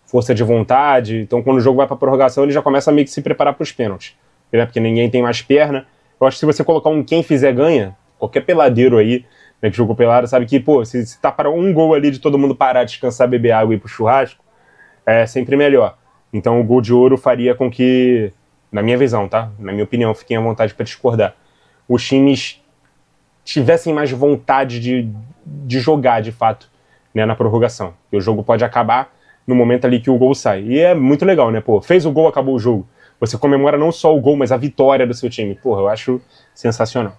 força de vontade. Então, quando o jogo vai para prorrogação, ele já começa a meio que se preparar para os pênaltis. Né? Porque ninguém tem mais perna. Eu acho que se você colocar um quem fizer ganha, qualquer peladeiro aí, né, que jogou pelado, sabe que, pô, se tá para um gol ali de todo mundo parar, descansar, beber água e ir pro churrasco, é sempre melhor. Então o gol de ouro faria com que, na minha visão, tá? Na minha opinião, fiquem à vontade para discordar, os times tivessem mais vontade de jogar, de fato, né, na prorrogação. E o jogo pode acabar no momento ali que o gol sai. E é muito legal, né? Pô, fez o gol, acabou o jogo. Você comemora não só o gol, mas a vitória do seu time. Porra, eu acho sensacional.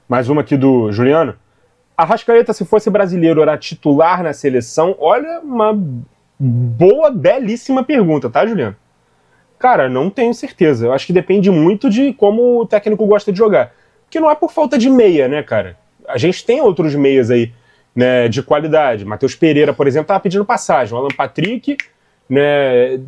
Mais uma aqui do Juliano. Arrascaeta, se fosse brasileiro, era titular na seleção? Olha, uma boa, belíssima pergunta, tá, Juliano? Cara, não tenho certeza. Eu acho que depende muito de como o técnico gosta de jogar. Porque não é por falta de meia, né, cara? A gente tem outros meias aí, né, de qualidade. Matheus Pereira, por exemplo, tava pedindo passagem. O Alan Patrick, né,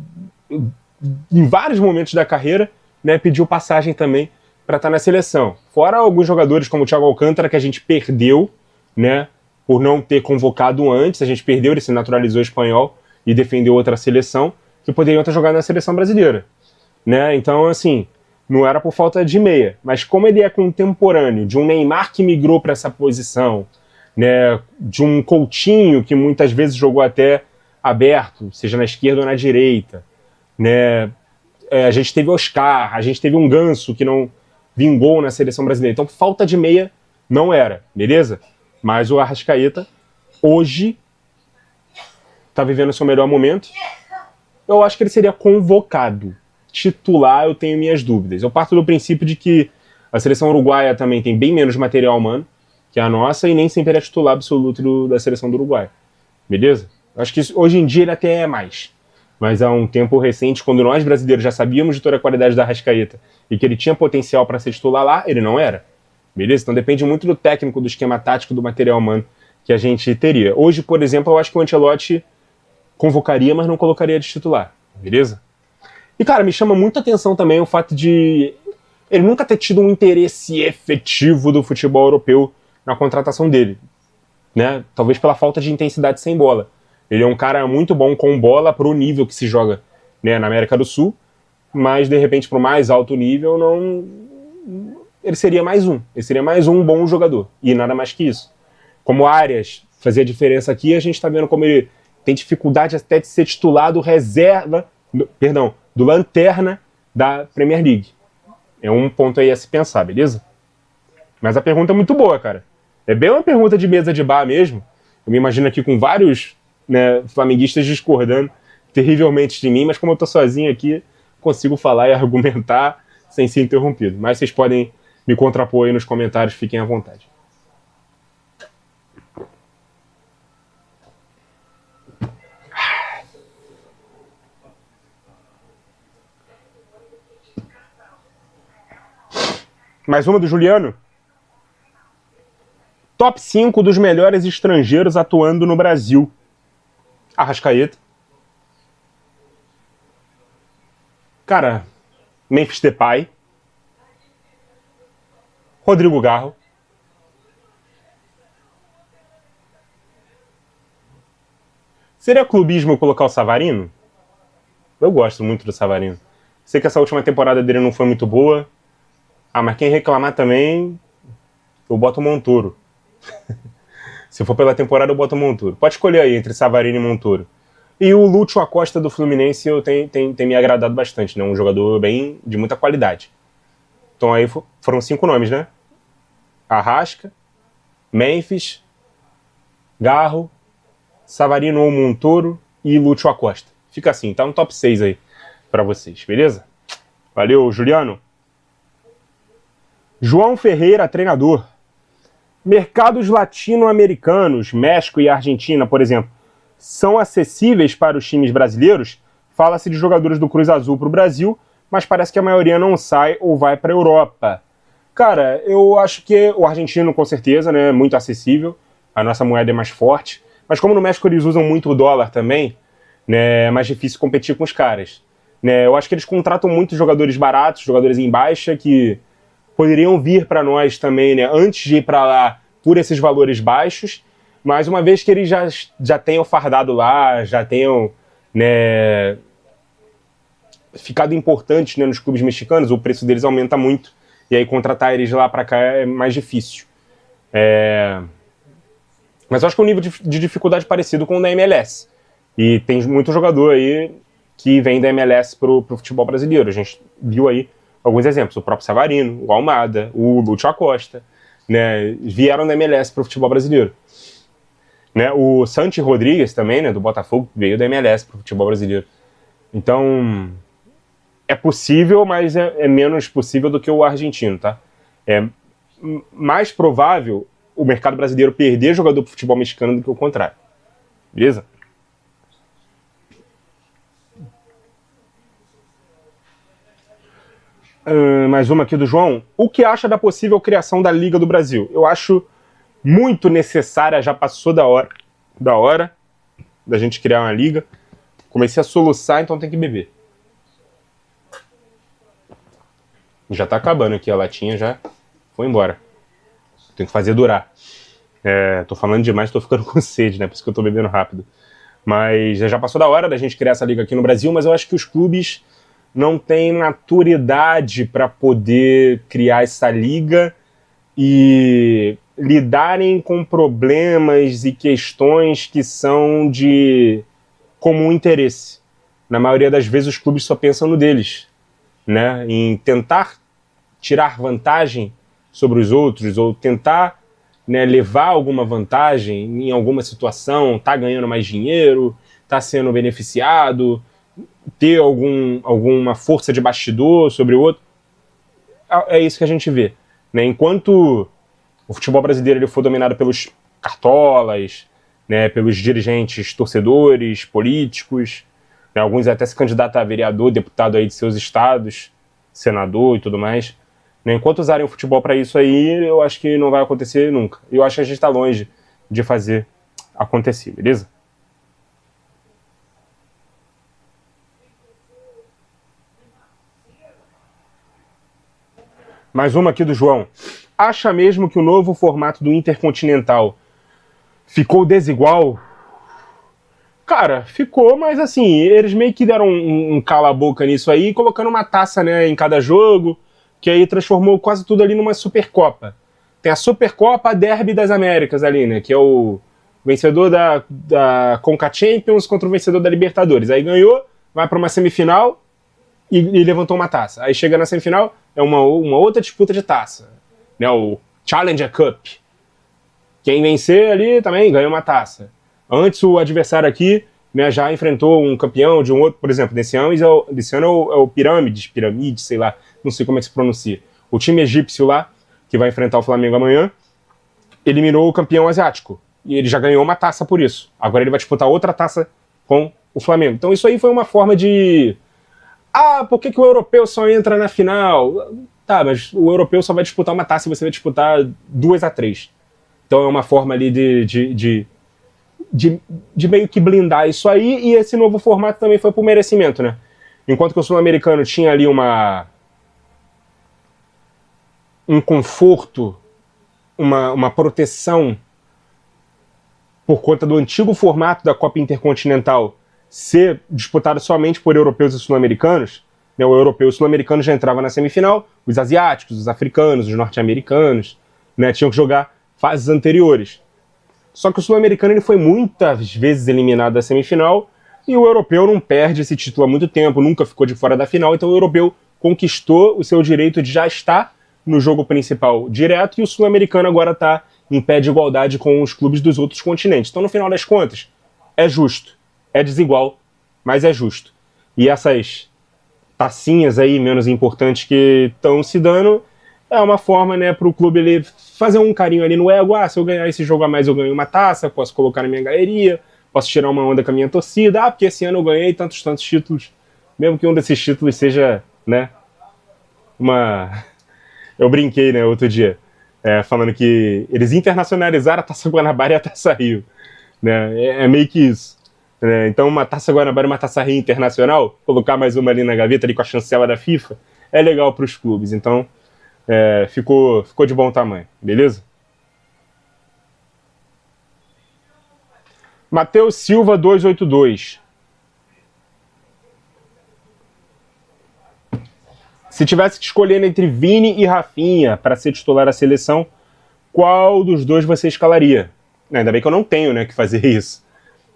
em vários momentos da carreira, né, pediu passagem também para estar na seleção. Fora alguns jogadores como o Thiago Alcântara, que a gente perdeu, né, por não ter convocado antes. A gente perdeu, ele se naturalizou espanhol e defendeu outra seleção, que poderiam estar jogando na seleção brasileira. Né? Então, assim, não era por falta de meia. Mas como ele é contemporâneo de um Neymar que migrou para essa posição, né, de um Coutinho que muitas vezes jogou até aberto, seja na esquerda ou na direita, né? A gente teve Oscar, a gente teve um Ganso que não vingou na seleção brasileira. Então, falta de meia não era, beleza? Mas o Arrascaeta, hoje, está vivendo o seu melhor momento. Eu acho que ele seria convocado. Titular, eu tenho minhas dúvidas. Eu parto do princípio de que a seleção uruguaia também tem bem menos material humano que a nossa e nem sempre é titular absoluto da seleção do Uruguai. Beleza? Eu acho que hoje em dia ele até é mais. Mas há um tempo recente, quando nós brasileiros já sabíamos de toda a qualidade da Arrascaeta e que ele tinha potencial para ser titular lá, ele não era. Beleza? Então depende muito do técnico, do esquema tático, do material humano que a gente teria. Hoje, por exemplo, eu acho que o Ancelotti convocaria, mas não colocaria de titular. Beleza? E, cara, me chama muita atenção também o fato de ele nunca ter tido um interesse efetivo do futebol europeu na contratação dele. Né? Talvez pela falta de intensidade sem bola. Ele é um cara muito bom com bola para o nível que se joga, né, na América do Sul, mas, de repente, para o mais alto nível, ele seria mais um. Ele seria mais um bom jogador. E nada mais que isso. Como Arias fazia diferença aqui, a gente está vendo como ele tem dificuldade até de ser titular do reserva, do lanterna da Premier League. É um ponto aí a se pensar, beleza? Mas a pergunta é muito boa, cara. É bem uma pergunta de mesa de bar mesmo. Eu me imagino aqui com vários, né, flamenguistas discordando terrivelmente de mim, mas como eu tô sozinho aqui, consigo falar e argumentar sem ser interrompido. Mas vocês podem me contrapor aí nos comentários, fiquem à vontade. Mais uma do Juliano. Top 5 dos melhores estrangeiros atuando no Brasil. Arrascaeta. Cara, Memphis Depay. Rodrigo Garro. Seria clubismo colocar o Savarino? Eu gosto muito do Savarino. Sei que essa última temporada dele não foi muito boa. Ah, mas quem reclamar também, eu boto o Montoro. Se for pela temporada, eu boto o Montoro. Pode escolher aí entre Savarino e Montoro. E o Lúcio Acosta do Fluminense tem me agradado bastante, né? Um jogador bem de muita qualidade. Então aí foram 5 nomes, né? Arrasca, Memphis, Garro, Savarino ou Montoro e Lúcio Acosta. Fica assim, tá no top 6 aí pra vocês, beleza? Valeu, Juliano. João Ferreira, treinador. Mercados latino-americanos, México e Argentina, por exemplo, são acessíveis para os times brasileiros? Fala-se de jogadores do Cruz Azul para o Brasil, mas parece que a maioria não sai ou vai para a Europa. Cara, eu acho que o argentino, com certeza, né, é muito acessível. A nossa moeda é mais forte. Mas como no México eles usam muito o dólar também, né, é mais difícil competir com os caras. Né, eu acho que eles contratam muitos jogadores baratos, jogadores em baixa, que poderiam vir para nós também, né, antes de ir para lá por esses valores baixos, mas uma vez que eles já tenham fardado lá, já tenham, né, ficado importantes, né, nos clubes mexicanos, o preço deles aumenta muito, e aí contratar eles lá para cá é mais difícil. Mas eu acho que é um nível de dificuldade parecido com o da MLS. E tem muito jogador aí que vem da MLS pro futebol brasileiro. A gente viu aí alguns exemplos, o próprio Savarino, o Almada, o Lúcio Acosta, né, vieram da MLS pro futebol brasileiro. Né, o Santi Rodrigues também, né, do Botafogo, veio da MLS pro futebol brasileiro. Então, é possível, mas é menos possível do que o argentino, tá? É mais provável o mercado brasileiro perder jogador pro futebol mexicano do que o contrário. Beleza? Mais uma aqui do João. O que acha da possível criação da Liga do Brasil? Eu acho muito necessária, já passou da hora da gente criar uma liga. Comecei a soluçar, então tem que beber. Já tá acabando aqui, a latinha já foi embora. Tem que fazer durar. Tô falando demais, tô ficando com sede, né? Por isso que eu tô bebendo rápido. Mas já passou da hora da gente criar essa liga aqui no Brasil, mas eu acho que os clubes não têm maturidade para poder criar essa liga e lidarem com problemas e questões que são de comum interesse. Na maioria das vezes os clubes só pensam no deles, né? Em tentar tirar vantagem sobre os outros ou tentar, né, levar alguma vantagem em alguma situação, tá ganhando mais dinheiro, tá sendo beneficiado, ter alguma força de bastidor sobre o outro. É isso que a gente vê, né? Enquanto o futebol brasileiro ele for dominado pelos cartolas, né, pelos dirigentes, torcedores, políticos, né, alguns até se candidatam a vereador, deputado aí de seus estados, senador e tudo mais. Né, enquanto usarem o futebol para isso aí, eu acho que não vai acontecer nunca. E eu acho que a gente está longe de fazer acontecer, beleza? Mais uma aqui do João. Acha mesmo que o novo formato do Intercontinental ficou desigual? Cara, ficou, mas assim, eles meio que deram um cala-boca nisso aí, colocando uma taça, né, em cada jogo, que aí transformou quase tudo ali numa Supercopa. Tem a Supercopa, a Derby das Américas ali, né? Que é o vencedor da Conca Champions contra o vencedor da Libertadores. Aí ganhou, vai para uma semifinal e levantou uma taça. Aí chega na semifinal, é uma outra disputa de taça, né? O Challenger Cup. Quem vencer ali também ganha uma taça. Antes o adversário aqui, né, já enfrentou um campeão de um outro, por exemplo, desse ano é o Pirâmides, sei lá, não sei como é que se pronuncia. O time egípcio lá, que vai enfrentar o Flamengo amanhã, eliminou o campeão asiático. E ele já ganhou uma taça por isso. Agora ele vai disputar outra taça com o Flamengo. Então isso aí foi uma forma de... por que o europeu só entra na final? Tá, mas o europeu só vai disputar uma taça e você vai disputar 2-3. Então é uma forma ali de meio que blindar isso aí, e esse novo formato também foi por merecimento, né? Enquanto que o sul-americano tinha ali um conforto, uma proteção por conta do antigo formato da Copa Intercontinental ser disputado somente por europeus e sul-americanos, né? O europeu e o sul-americano já entrava na semifinal, os asiáticos, os africanos, os norte-americanos, né, tinham que jogar fases anteriores. Só que o sul-americano ele foi muitas vezes eliminado da semifinal e o europeu não perde esse título há muito tempo, nunca ficou de fora da final, então o europeu conquistou o seu direito de já estar no jogo principal direto e o sul-americano agora está em pé de igualdade com os clubes dos outros continentes. Então, no final das contas, é justo. É desigual, mas é justo. E essas tacinhas aí menos importantes que estão se dando é uma forma, né, para o clube ele fazer um carinho ali no ego. Se eu ganhar esse jogo a mais, eu ganho uma taça, posso colocar na minha galeria, posso tirar uma onda com a minha torcida. Porque esse ano eu ganhei tantos títulos, mesmo que um desses títulos seja, né, Eu brinquei, né, outro dia, falando que eles internacionalizaram a Taça Guanabara e a Taça Rio. Né? É meio que isso. Né? Então, uma Taça Guanabara e uma Taça Rio internacional, colocar mais uma ali na gaveta, ali com a chancela da FIFA, é legal para os clubes. Então, ficou de bom tamanho, beleza? Matheus Silva 282. Se tivesse que escolher entre Vini e Rafinha para ser titular da seleção, qual dos dois você escalaria? Ainda bem que eu não tenho, né, que fazer isso.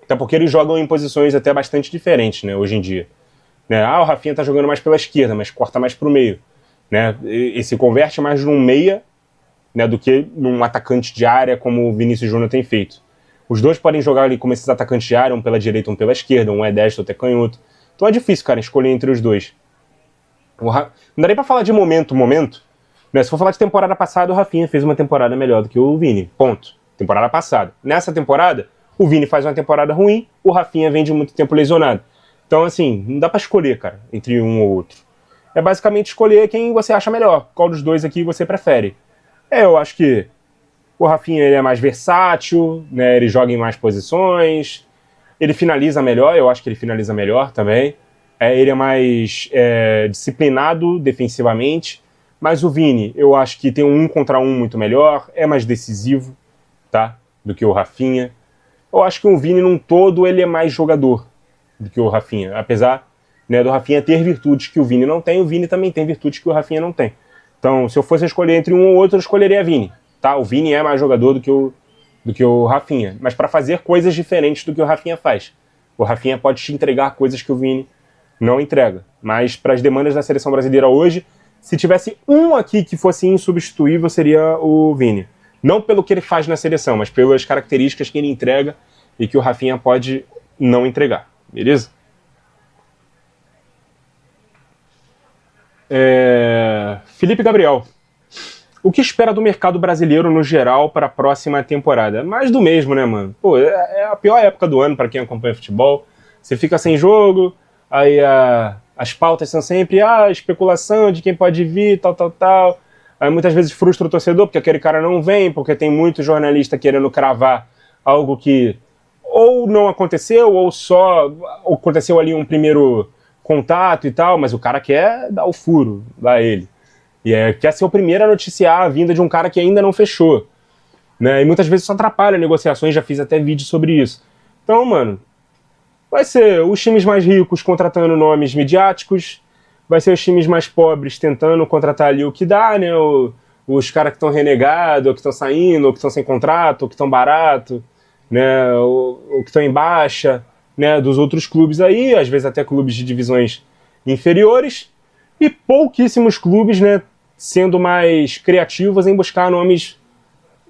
Até porque eles jogam em posições até bastante diferentes, né, hoje em dia. Né? O Rafinha tá jogando mais pela esquerda, mas corta mais pro meio. Né? E se converte mais num meia, né, do que num atacante de área, como o Vinícius Júnior tem feito. Os dois podem jogar ali como esses atacantes de área, um pela direita, um pela esquerda, um é destro, outro é canhoto. Então é difícil, cara, escolher entre os dois. Não dá nem pra falar de momento. Né? Se for falar de temporada passada, o Rafinha fez uma temporada melhor do que o Vini. Ponto. Temporada passada. Nessa temporada, o Vini faz uma temporada ruim, o Rafinha vem de muito tempo lesionado. Então, assim, não dá pra escolher, cara, entre um ou outro. É basicamente escolher quem você acha melhor. Qual dos dois aqui você prefere. Eu acho que o Rafinha ele é mais versátil, né? Ele joga em mais posições, ele finaliza melhor, eu acho que ele finaliza melhor também. Ele é mais disciplinado defensivamente, mas o Vini, eu acho que tem um contra um muito melhor, é mais decisivo, tá? Do que o Rafinha. Eu acho que o Vini, num todo, ele é mais jogador do que o Rafinha. Apesar, né, do Rafinha ter virtudes que o Vini não tem, o Vini também tem virtudes que o Rafinha não tem. Então, se eu fosse escolher entre um ou outro, eu escolheria a Vini. Tá? O Vini é mais jogador do que o Rafinha, mas para fazer coisas diferentes do que o Rafinha faz. O Rafinha pode te entregar coisas que o Vini não entrega. Mas para as demandas da seleção brasileira hoje, se tivesse um aqui que fosse insubstituível, seria o Vini. Não pelo que ele faz na seleção, mas pelas características que ele entrega e que o Rafinha pode não entregar. Beleza? Felipe Gabriel. O que espera do mercado brasileiro no geral para a próxima temporada? Mais do mesmo, né, mano? Pô, é a pior época do ano para quem acompanha futebol. Você fica sem jogo, aí as pautas são sempre especulação de quem pode vir, tal. Aí muitas vezes frustra o torcedor porque aquele cara não vem, porque tem muito jornalista querendo cravar algo que ou não aconteceu, ou só aconteceu ali um primeiro contato e tal, mas o cara quer dar o furo lá ele. E quer ser o primeiro a noticiar a vinda de um cara que ainda não fechou. Né? E muitas vezes isso atrapalha negociações, já fiz até vídeo sobre isso. Então, mano, vai ser os times mais ricos contratando nomes midiáticos, vai ser os times mais pobres tentando contratar ali o que dá, né? Os caras que estão renegados, ou que estão saindo, ou que estão sem contrato, ou que estão barato, né? Ou que estão em baixa, né? Dos outros clubes aí, às vezes até clubes de divisões inferiores, e pouquíssimos clubes, né? Sendo mais criativos em buscar nomes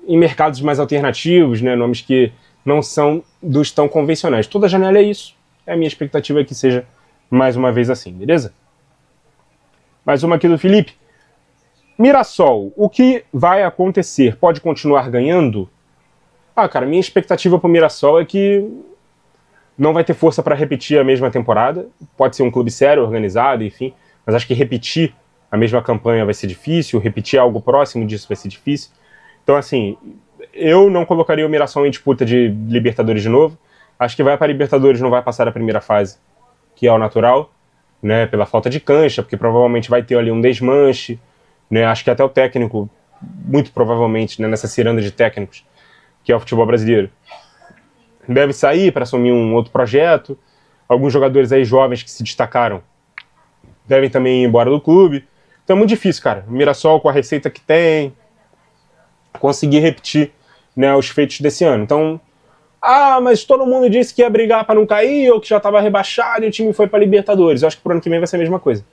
em mercados mais alternativos, né? Nomes que não são dos tão convencionais. Toda janela é isso. A minha expectativa é que seja mais uma vez assim, beleza? Mais uma aqui do Felipe. Mirassol, o que vai acontecer? Pode continuar ganhando? Cara, minha expectativa pro Mirassol é que não vai ter força para repetir a mesma temporada. Pode ser um clube sério, organizado, enfim, mas acho que repetir a mesma campanha vai ser difícil, repetir algo próximo disso vai ser difícil. Então, assim, eu não colocaria o Mirassol em disputa de Libertadores de novo. Acho que vai para Libertadores, não vai passar a primeira fase, que é o natural, né, pela falta de cancha, porque provavelmente vai ter ali um desmanche, né, acho que até o técnico, muito provavelmente, né, nessa ciranda de técnicos, que é o futebol brasileiro, deve sair para assumir um outro projeto. Alguns jogadores aí jovens que se destacaram devem também ir embora do clube. Então é muito difícil, cara. O Mirassol, com a receita que tem, conseguir repetir, né, os feitos desse ano. Então, mas todo mundo disse que ia brigar para não cair, ou que já estava rebaixado e o time foi para Libertadores. Eu acho que pro ano que vem vai ser a mesma coisa.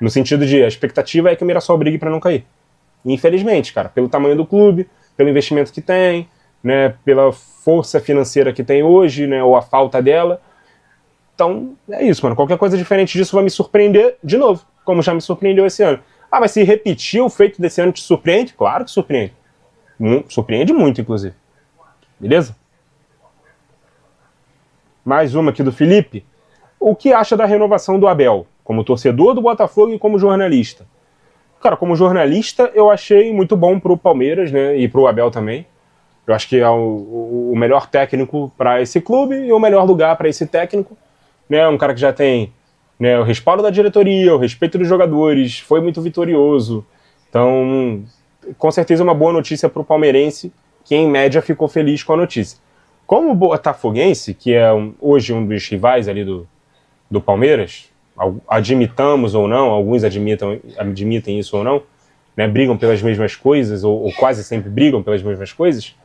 No sentido de, a expectativa é que o Mirassol brigue para não cair. E, infelizmente, cara, pelo tamanho do clube, pelo investimento que tem, né, pela força financeira que tem hoje, né, ou a falta dela. Então, é isso, mano. Qualquer coisa diferente disso vai me surpreender de novo, como já me surpreendeu esse ano. Mas se repetir o feito desse ano te surpreende? Claro que surpreende. Surpreende muito, inclusive. Beleza? Mais uma aqui do Felipe. O que acha da renovação do Abel? Como torcedor do Botafogo e como jornalista. Cara, como jornalista, eu achei muito bom pro Palmeiras, né? E pro Abel também. Eu acho que é o melhor técnico para esse clube e o melhor lugar para esse técnico. Né? Um cara que já tem, né, o respaldo da diretoria, o respeito dos jogadores, foi muito vitorioso. Então, com certeza uma boa notícia pro palmeirense, que em média ficou feliz com a notícia. Como botafoguense, que é hoje um dos rivais ali do Palmeiras, admitamos ou não, alguns admitem isso ou não, né, brigam pelas mesmas coisas, ou quase sempre brigam pelas mesmas coisas,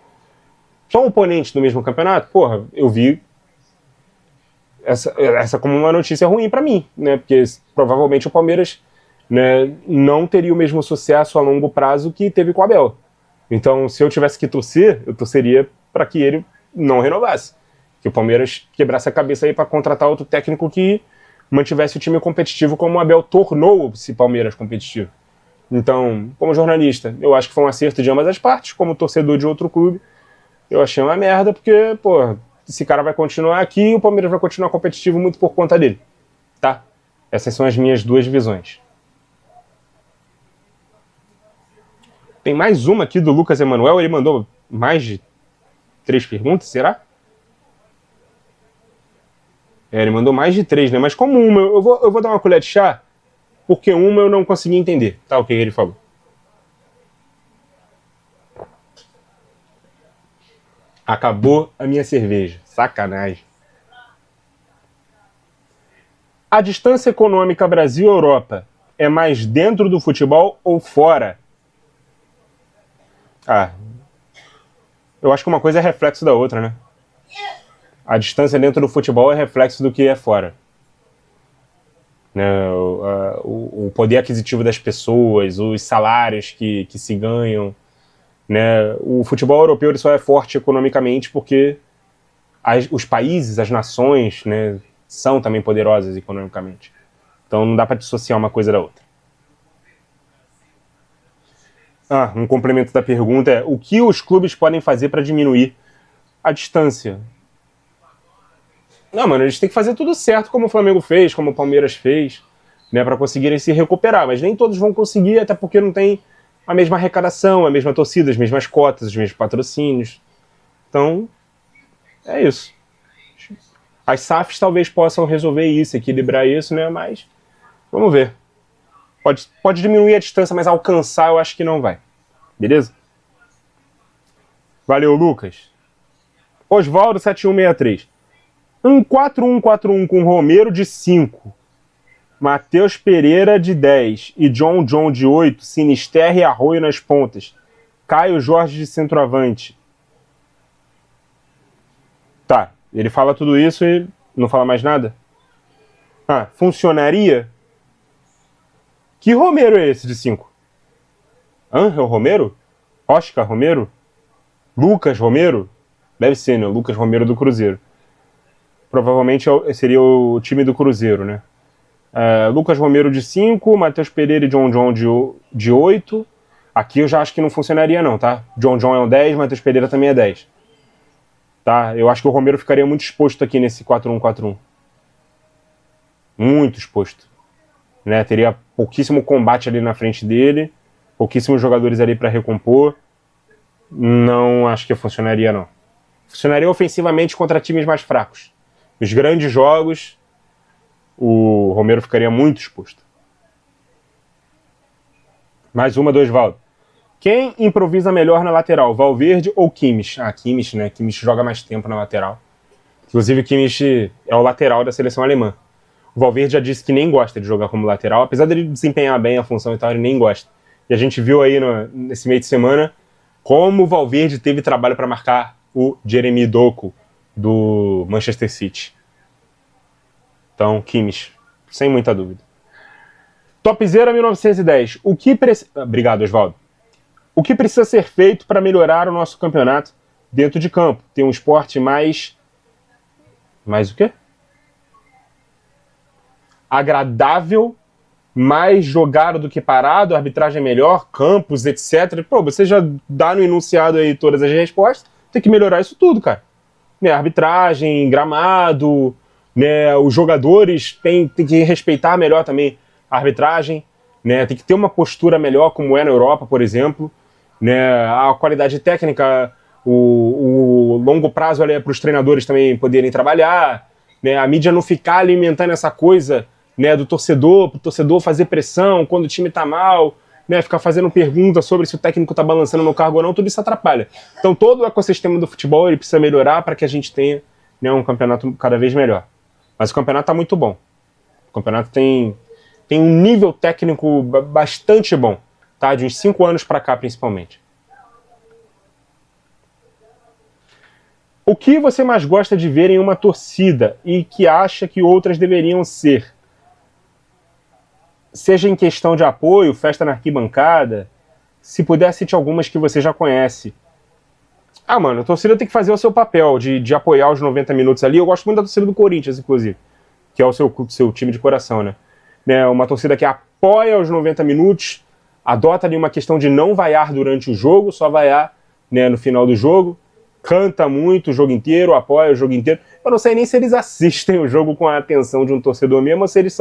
são oponentes do mesmo campeonato, porra, eu vi essa como uma notícia ruim para mim, né, porque provavelmente o Palmeiras, né, não teria o mesmo sucesso a longo prazo que teve com o Abel. Então, se eu tivesse que torcer, eu torceria para que ele não renovasse. Que o Palmeiras quebrasse a cabeça aí para contratar outro técnico que mantivesse o time competitivo como o Abel tornou esse Palmeiras competitivo. Então, como jornalista, eu acho que foi um acerto de ambas as partes. Como torcedor de outro clube, eu achei uma merda, porque, pô, esse cara vai continuar aqui e o Palmeiras vai continuar competitivo muito por conta dele. Tá? Essas são as minhas duas visões. Tem mais uma aqui do Lucas Emanuel, ele mandou mais de 3 perguntas, será? Ele mandou mais de 3, né? Mas como uma, eu vou dar uma colher de chá, porque uma eu não consegui entender, tá? O que ele falou. Acabou a minha cerveja. Sacanagem. A distância econômica Brasil-Europa é mais dentro do futebol ou fora? Eu acho que uma coisa é reflexo da outra, né? A distância dentro do futebol é reflexo do que é fora. Né? O poder aquisitivo das pessoas, os salários que se ganham. Né? O futebol europeu ele só é forte economicamente porque os países, as nações, né, são também poderosas economicamente. Então não dá para dissociar uma coisa da outra. Um complemento da pergunta é: o que os clubes podem fazer para diminuir a distância? Não, mano, eles têm que fazer tudo certo, como o Flamengo fez, como o Palmeiras fez, né, para conseguirem se recuperar. Mas nem todos vão conseguir, até porque não tem a mesma arrecadação, a mesma torcida, as mesmas cotas, os mesmos patrocínios. Então, é isso. As SAFs talvez possam resolver isso, equilibrar isso, né? Mas vamos ver. Pode diminuir a distância, mas alcançar eu acho que não vai. Beleza? Valeu, Lucas. Osvaldo7163. Um 4-1-4-1 com Romero de 5. Matheus Pereira de 10 e John John de 8, Sinisterra e Arroio nas pontas. Caio Jorge de centroavante. Tá, ele fala tudo isso e não fala mais nada? Ah, funcionaria? Que Romero é esse de 5? Ángel Romero? Oscar Romero? Lucas Romero? Deve ser, né? Lucas Romero do Cruzeiro. Provavelmente seria o time do Cruzeiro, né? Lucas Romero de 5, Matheus Pereira e John John de 8. Aqui eu já acho que não funcionaria não, tá? John John é um 10, Matheus Pereira também é 10. Tá? Eu acho que o Romero ficaria muito exposto aqui nesse 4-1-4-1. Muito exposto. Né? Teria pouquíssimo combate ali na frente dele, pouquíssimos jogadores ali para recompor. Não acho que funcionaria não. Funcionaria ofensivamente contra times mais fracos. Nos grandes jogos, o Romero ficaria muito exposto. Mais uma do Osvaldo. Quem improvisa melhor na lateral, Valverde ou Kimmich? Kimmich, né? Kimmich joga mais tempo na lateral. Inclusive, o Kimmich é o lateral da seleção alemã. O Valverde já disse que nem gosta de jogar como lateral, apesar dele desempenhar bem a função e tal, ele nem gosta. E a gente viu aí nesse meio de semana como o Valverde teve trabalho para marcar o Jeremy Doku do Manchester City. Então, Kimmich, sem muita dúvida. Topzera 1910. Obrigado, Osvaldo. O que precisa ser feito para melhorar o nosso campeonato dentro de campo? Ter um esporte mais... Mais o quê? Agradável, mais jogado do que parado, arbitragem melhor, campos, etc. Pô, você já dá no enunciado aí todas as respostas. Tem que melhorar isso tudo, cara. Né, arbitragem, gramado, né, os jogadores têm que respeitar melhor também a arbitragem, né, tem que ter uma postura melhor, como é na Europa, por exemplo. Né, a qualidade técnica, o longo prazo ali é para os treinadores também poderem trabalhar, né, a mídia não ficar alimentando essa coisa, né, do torcedor, para o torcedor fazer pressão quando o time está mal, né, ficar fazendo perguntas sobre se o técnico está balançando no cargo ou não, tudo isso atrapalha. Então todo o ecossistema do futebol ele precisa melhorar para que a gente tenha, né, um campeonato cada vez melhor. Mas o campeonato está muito bom. O campeonato tem um nível técnico bastante bom, tá? De uns 5 anos para cá, principalmente. O que você mais gosta de ver em uma torcida e que acha que outras deveriam ser? Seja em questão de apoio, festa na arquibancada, se puder, cite algumas que você já conhece. Mano, a torcida tem que fazer o seu papel de apoiar os 90 minutos ali. Eu gosto muito da torcida do Corinthians, inclusive, que é o seu time de coração, né? Uma torcida que apoia os 90 minutos, adota ali uma questão de não vaiar durante o jogo, só vaiar, né, no final do jogo, canta muito o jogo inteiro, apoia o jogo inteiro. Eu não sei nem se eles assistem o jogo com a atenção de um torcedor mesmo, ou se eles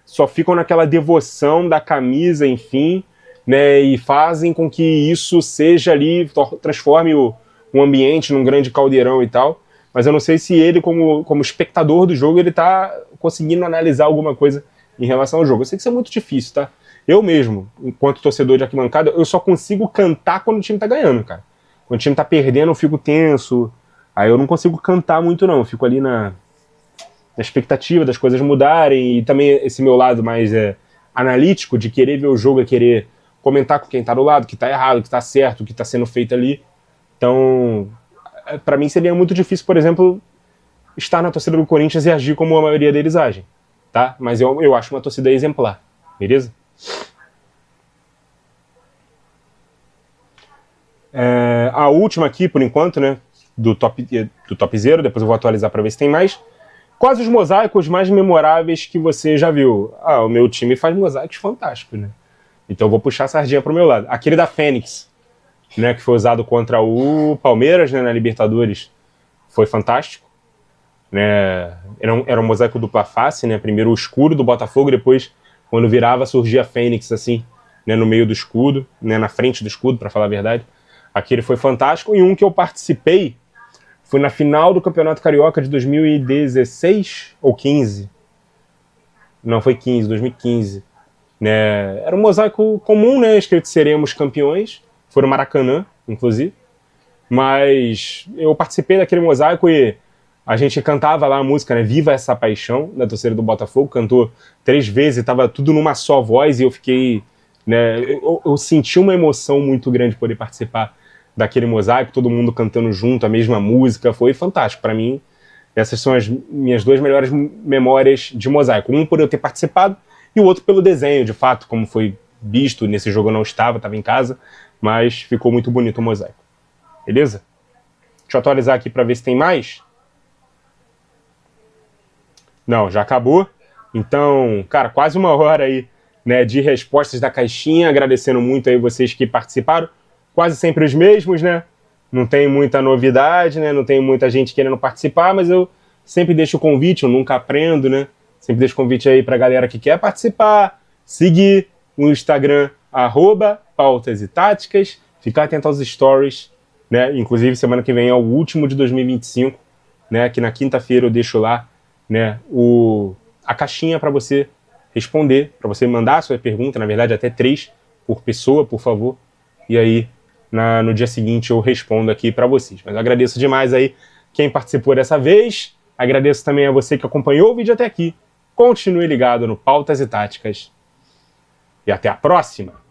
só ficam naquela devoção da camisa, enfim, né, e fazem com que isso seja ali, transforme o ambiente num grande caldeirão e tal. Mas eu não sei se ele, como espectador do jogo, ele tá conseguindo analisar alguma coisa em relação ao jogo. Eu sei que isso é muito difícil, tá? Eu mesmo, enquanto torcedor de arquibancada, eu só consigo cantar quando o time tá ganhando, cara. Quando o time tá perdendo, eu fico tenso. Aí eu não consigo cantar muito, não. Eu fico ali na expectativa das coisas mudarem. E também esse meu lado mais analítico, de querer ver o jogo, é querer comentar com quem tá do lado, que tá errado, que tá certo, que tá sendo feito ali. Então, pra mim seria muito difícil, por exemplo, estar na torcida do Corinthians e agir como a maioria deles agem, tá? Mas eu acho uma torcida exemplar, beleza? A última aqui, por enquanto, né, do top zero, depois eu vou atualizar para ver se tem mais. Quais os mosaicos mais memoráveis que você já viu? O meu time faz mosaicos fantásticos, né? Então eu vou puxar a sardinha pro meu lado. Aquele da Fênix, né, que foi usado contra o Palmeiras, né, na Libertadores, foi fantástico. Né? Era um mosaico dupla face, né? Primeiro o escudo do Botafogo, depois, quando virava, surgia a Fênix, assim, né, no meio do escudo, né, na frente do escudo, para falar a verdade. Aquele foi fantástico. E um que eu participei foi na final do Campeonato Carioca de 2016 ou 15. Não, foi 2015. Né? Era um mosaico comum, né, escrito "Seremos campeões". Foi no Maracanã, inclusive. Mas eu participei daquele mosaico e a gente cantava lá a música, né? Viva essa paixão, da torcida do Botafogo, cantou 3 vezes, tava tudo numa só voz e eu fiquei, né? Eu senti uma emoção muito grande poder participar daquele mosaico, todo mundo cantando junto a mesma música, foi fantástico. Para mim, essas são as minhas 2 melhores memórias de mosaico. Um por eu ter participado e o outro pelo desenho, de fato, como foi visto. Nesse jogo eu não estava em casa, mas ficou muito bonito o mosaico. Beleza? Deixa eu atualizar aqui para ver se tem mais. Não, já acabou. Então, cara, quase 1 hora aí, né, de respostas da caixinha. Agradecendo muito aí vocês que participaram. Quase sempre os mesmos, né? Não tem muita novidade, né? Não tem muita gente querendo participar, mas eu sempre deixo o convite, eu nunca aprendo, né? Sempre deixo o convite aí pra galera que quer participar, seguir o Instagram, @pautas e táticas, ficar atento aos stories, né? Inclusive, semana que vem é o último de 2025, né? Que na quinta-feira eu deixo lá, né, a caixinha para você responder, para você mandar a sua pergunta, na verdade até 3 por pessoa, por favor. E aí, no dia seguinte eu respondo aqui para vocês. Mas eu agradeço demais aí quem participou dessa vez. Agradeço também a você que acompanhou o vídeo até aqui. Continue ligado no Pautas e Táticas. E até a próxima!